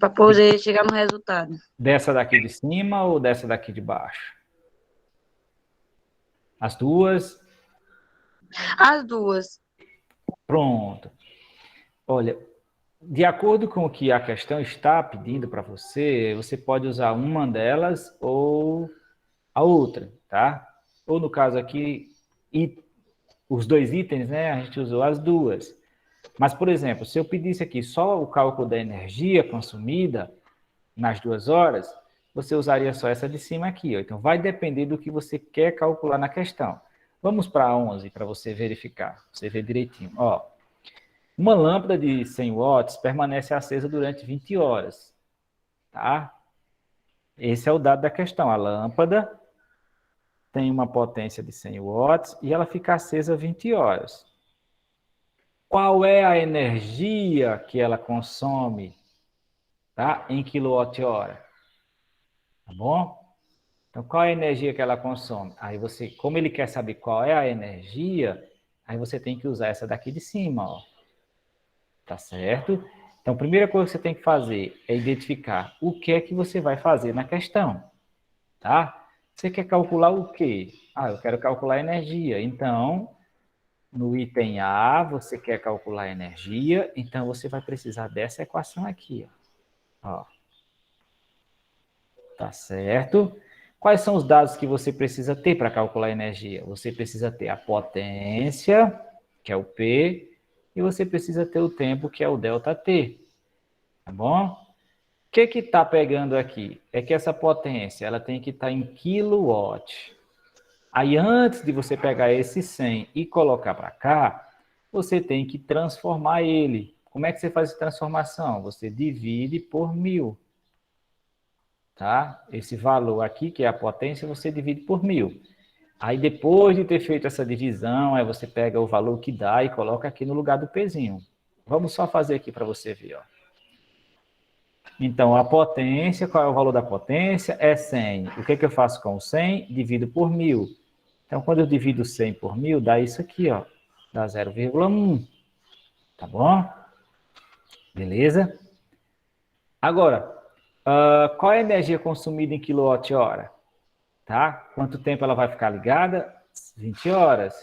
para poder chegar no resultado. Dessa daqui de cima ou dessa daqui de baixo? As duas? As duas. Pronto. Olha, de acordo com o que a questão está pedindo para você, você pode usar uma delas ou a outra, tá? Ou no caso aqui, os dois itens, né? A gente usou as duas. Mas, por exemplo, se eu pedisse aqui só o cálculo da energia consumida nas 2 horas, você usaria só essa de cima aqui. Ó. Então, vai depender do que você quer calcular na questão. Vamos para a 11 para você verificar, você ver direitinho. Ó, uma lâmpada de 100 watts permanece acesa durante 20 horas. Tá? Esse é o dado da questão. A lâmpada tem uma potência de 100 watts e ela fica acesa 20 horas. Qual é a energia que ela consome, tá? Em quilowatt-hora? Tá bom? Então, qual é a energia que ela consome? Aí você, como ele quer saber qual é a energia, aí você tem que usar essa daqui de cima, ó. Tá certo? Então, a primeira coisa que você tem que fazer é identificar o que é que você vai fazer na questão, tá? Você quer calcular o quê? Ah, eu quero calcular a energia. Então, no item A, você quer calcular a energia, então você vai precisar dessa equação aqui, ó. Tá certo? Quais são os dados que você precisa ter para calcular a energia? Você precisa ter a potência, que é o P, e você precisa ter o tempo, que é o ΔT. Tá bom? O que está pegando aqui? É que essa potência ela tem que estar em quilowatt. Aí, antes de você pegar esse 100 e colocar para cá, você tem que transformar ele. Como é que você faz essa transformação? Você divide por 1000. tá? Esse valor aqui, que é a potência, você divide por 1000. Aí, depois de ter feito essa divisão, aí você pega o valor que dá e coloca aqui no lugar do pezinho. Vamos só fazer aqui para você ver, ó. Então, a potência, qual é o valor da potência? É 100. O que eu faço com o 100? Divido por 1000. Então, quando eu divido 100 por 1000, dá isso aqui, ó. Dá 0,1. Tá bom? Beleza? Agora, qual é a energia consumida em quilowatt-hora? Tá? Quanto tempo ela vai ficar ligada? 20 horas.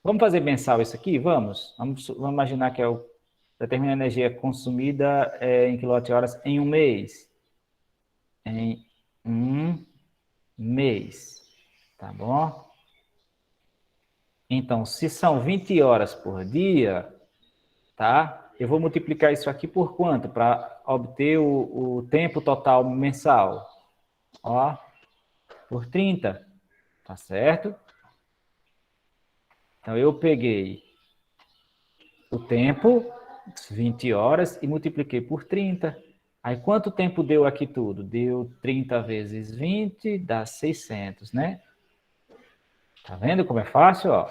Vamos fazer mensal isso aqui? Vamos imaginar que determina a energia consumida em quilowatt-horas em um mês. Em um mês. Tá bom? Então, se são 20 horas por dia, tá? Eu vou multiplicar isso aqui por quanto? Para obter o tempo total mensal. Ó, por 30. Tá certo? Então, eu peguei o tempo, 20 horas, e multipliquei por 30. Aí, quanto tempo deu aqui tudo? Deu 30 vezes 20, dá 600, né? Tá vendo como é fácil, ó?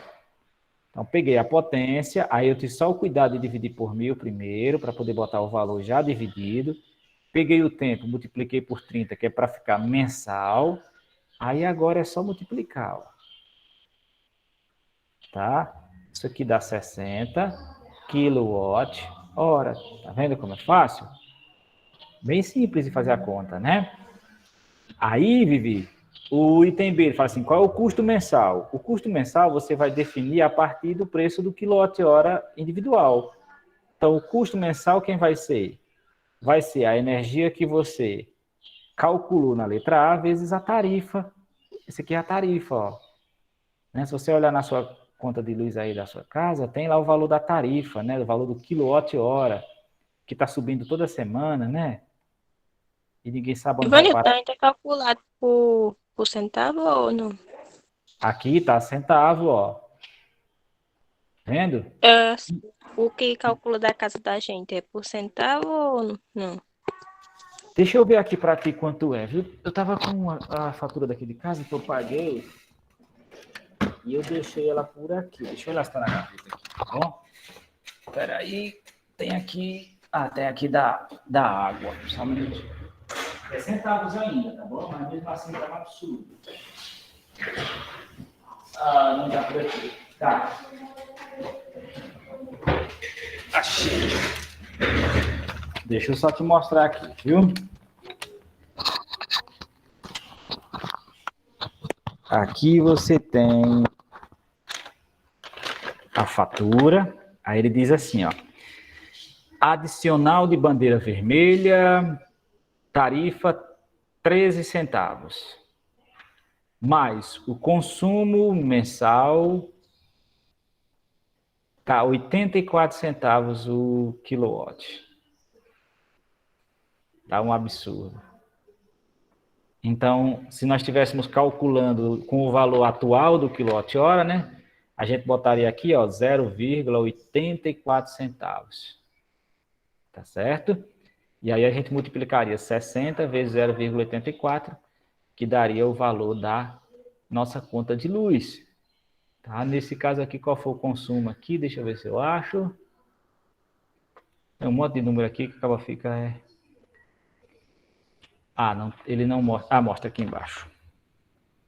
Então, peguei a potência, aí eu tive só o cuidado de dividir por 1000 primeiro, para poder botar o valor já dividido. Peguei o tempo, multipliquei por 30, que é para ficar mensal. Aí, agora é só multiplicar, ó. Tá? Isso aqui dá 60 kWh. Tá vendo como é fácil? Bem simples de fazer a conta, né? Aí, Vivi, o item B, ele fala assim, qual é o custo mensal? O custo mensal você vai definir a partir do preço do quilowatt-hora individual. Então, o custo mensal quem vai ser? Vai ser a energia que você calculou na letra A vezes a tarifa. Esse aqui é a tarifa, ó. Né? Se você olhar na sua conta de luz aí da sua casa, tem lá o valor da tarifa, né? O valor do quilowatt-hora, que está subindo toda semana, né? E ninguém sabe onde vai Ivani, parar. a gente é calculado por centavo ou não? Aqui tá centavo, ó. Vendo? O que calcula da casa da gente é por centavo ou não? Deixa eu ver aqui para ti quanto é, viu? Eu tava com a fatura daqui de casa que eu paguei e eu deixei ela por aqui. Deixa eu olhar se tá na gaveta aqui, tá bom? Espera aí. Tem aqui... Ah, tem aqui da água. Só um minutinho. É centavos ainda, tá bom? Mas mesmo assim tá um absurdo. Ah, não dá por aqui. Tá. Achei. Deixa eu só te mostrar aqui, viu? Aqui você tem a fatura. Aí ele diz assim, ó. Adicional de bandeira vermelha, tarifa 13 centavos. Mais o consumo mensal tá 84 centavos o quilowatt. Tá um absurdo. Então, se nós estivéssemos calculando com o valor atual do quilowatt-hora, né? A gente botaria aqui, ó, 0,84 centavos. Tá certo? E aí a gente multiplicaria 60 vezes 0,84, que daria o valor da nossa conta de luz. Tá? Nesse caso aqui, qual foi o consumo aqui? Deixa eu ver se eu acho. Tem um monte de número aqui que acaba fica... Ah, não, ele não mostra. Ah, mostra aqui embaixo.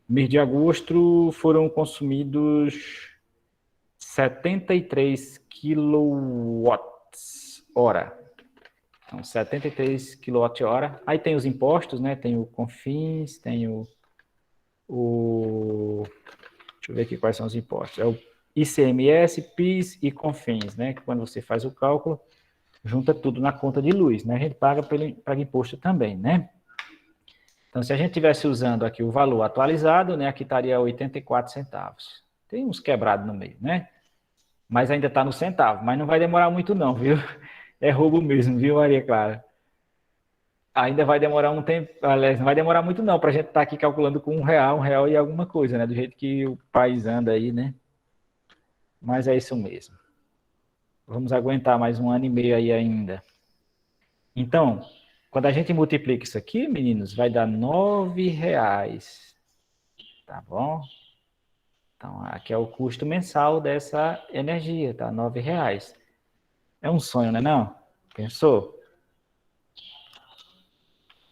Mês de agosto foram consumidos 73 kWh. Então, 73 kWh. Aí tem os impostos, né? Tem o CONFINS, tem o... Deixa eu ver aqui quais são os impostos. É o ICMS, PIS e CONFINS, né? Que quando você faz o cálculo, junta tudo na conta de luz, né? A gente paga imposto também, né? Então, se a gente estivesse usando aqui o valor atualizado, né? Aqui estaria 84 centavos. Tem uns quebrados no meio, né? Mas ainda está no centavo. Mas não vai demorar muito não, viu? É roubo mesmo, viu, Maria Clara? Ainda vai demorar um tempo, aliás, não vai demorar muito não, para a gente estar aqui calculando com R$ 1 e alguma coisa, né? Do jeito que o país anda aí, né? Mas é isso mesmo. Vamos aguentar mais 1 ano e meio aí ainda. Então, Quando a gente multiplica isso aqui, meninos, vai dar R$9. Tá bom? Então, aqui é o custo mensal dessa energia, tá? R$9. É um sonho, né não? Pensou?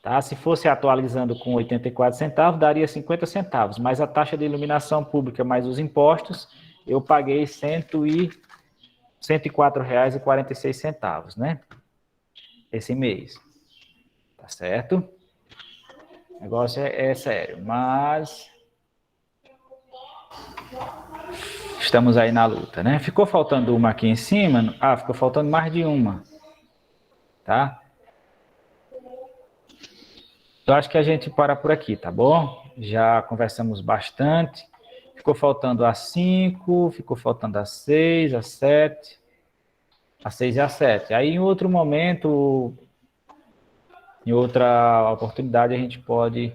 Tá? Se fosse atualizando com 84 centavos, daria 50 centavos. Mas a taxa de iluminação pública mais os impostos, eu paguei R$104,46, né? Esse mês. Tá certo? O negócio é sério, mas estamos aí na luta, né? Ficou faltando uma aqui em cima? Ah, ficou faltando mais de uma. Tá? Eu acho que a gente para por aqui, tá bom? Já conversamos bastante. Ficou faltando a 5, ficou faltando a 6, a 7, a 6 e a 7. Aí, em outro momento, em outra oportunidade, a gente pode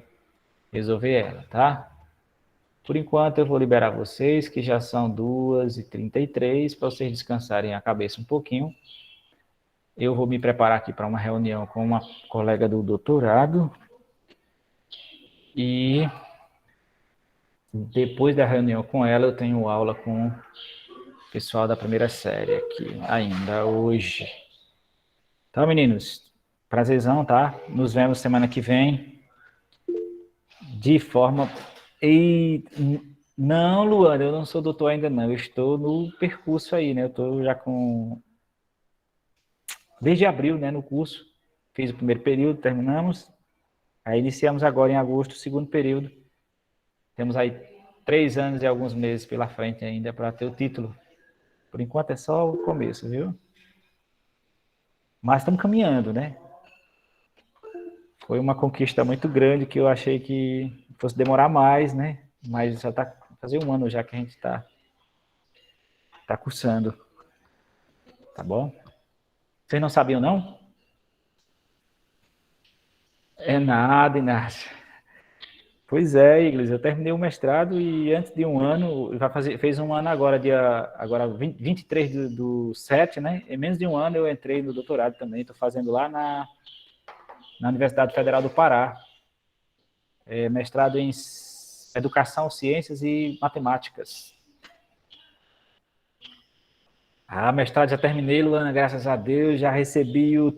resolver ela, tá? Por enquanto, eu vou liberar vocês, que já são 2h33, para vocês descansarem a cabeça um pouquinho. Eu vou me preparar aqui para uma reunião com uma colega do doutorado. E depois da reunião com ela, eu tenho aula com o pessoal da primeira série aqui, ainda hoje. Então, meninos, prazerzão, tá? Nos vemos semana que vem. De forma... Não, Luana, eu não sou doutor ainda não. Eu estou no percurso aí, né? Eu estou já com... Desde abril, né, no curso. Fiz o primeiro período, terminamos. Aí iniciamos agora em agosto o segundo período. Temos aí 3 anos e alguns meses pela frente ainda para ter o título. Por enquanto é só o começo, viu? Mas estamos caminhando, né? Foi uma conquista muito grande que eu achei que fosse demorar mais, né? Mas já está fazendo 1 ano já que a gente está cursando. Tá bom? Vocês não sabiam, não? É nada, Inácio. Pois é, Iglis, eu terminei o mestrado e antes de 1 ano, fez 1 ano agora, agora 23 do 7, né? Em menos de 1 ano eu entrei no doutorado também, estou fazendo lá na Universidade Federal do Pará. Mestrado em Educação, Ciências e Matemáticas. Mestrado já terminei, Luana, graças a Deus, já recebi o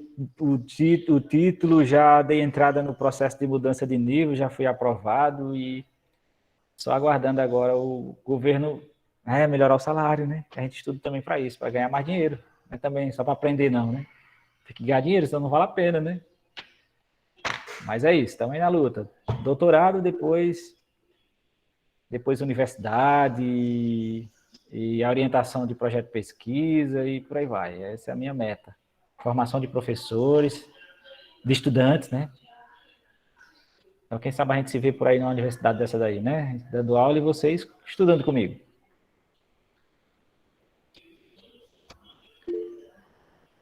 título, já dei entrada no processo de mudança de nível, já fui aprovado e só aguardando agora o governo melhorar o salário, né? A gente estuda também para isso, para ganhar mais dinheiro. Não é também só para aprender, não, né? Tem que ganhar dinheiro, senão não vale a pena, né? Mas é isso, estamos aí na luta. Doutorado, depois universidade e a orientação de projeto de pesquisa e por aí vai. Essa é a minha meta. Formação de professores, de estudantes, né? Então, quem sabe a gente se vê por aí numa universidade dessa daí, né? Dando aula e vocês estudando comigo.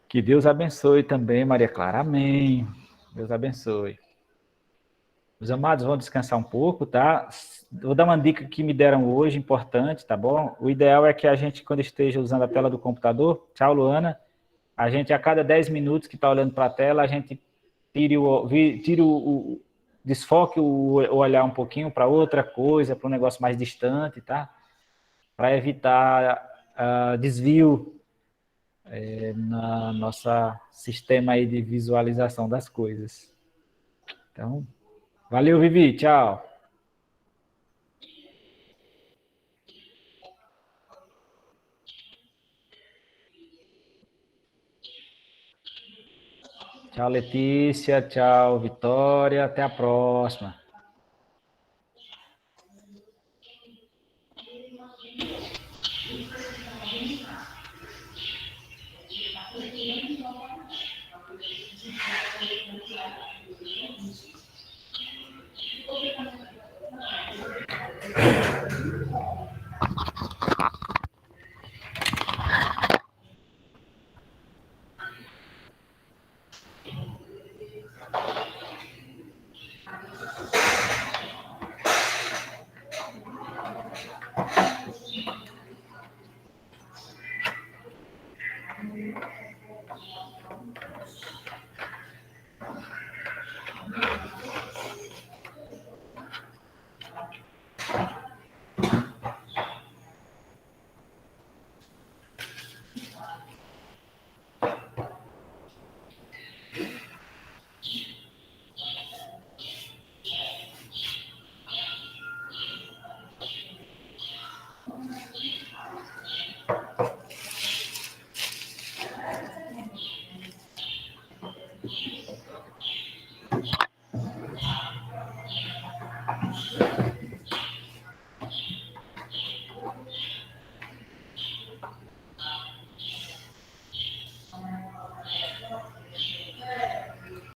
Que Deus abençoe também, Maria Clara. Amém. Deus abençoe. Os amados vão descansar um pouco, tá? Vou dar uma dica que me deram hoje, importante, tá bom? O ideal é que a gente, quando esteja usando a tela do computador, tchau, Luana, a gente, a cada 10 minutos que está olhando para a tela, a gente desfoque o olhar um pouquinho para outra coisa, para um negócio mais distante, tá? Para evitar desvio na nossa sistema aí de visualização das coisas. Então, valeu, Vivi, tchau. Tchau, Letícia, tchau, Vitória, até a próxima.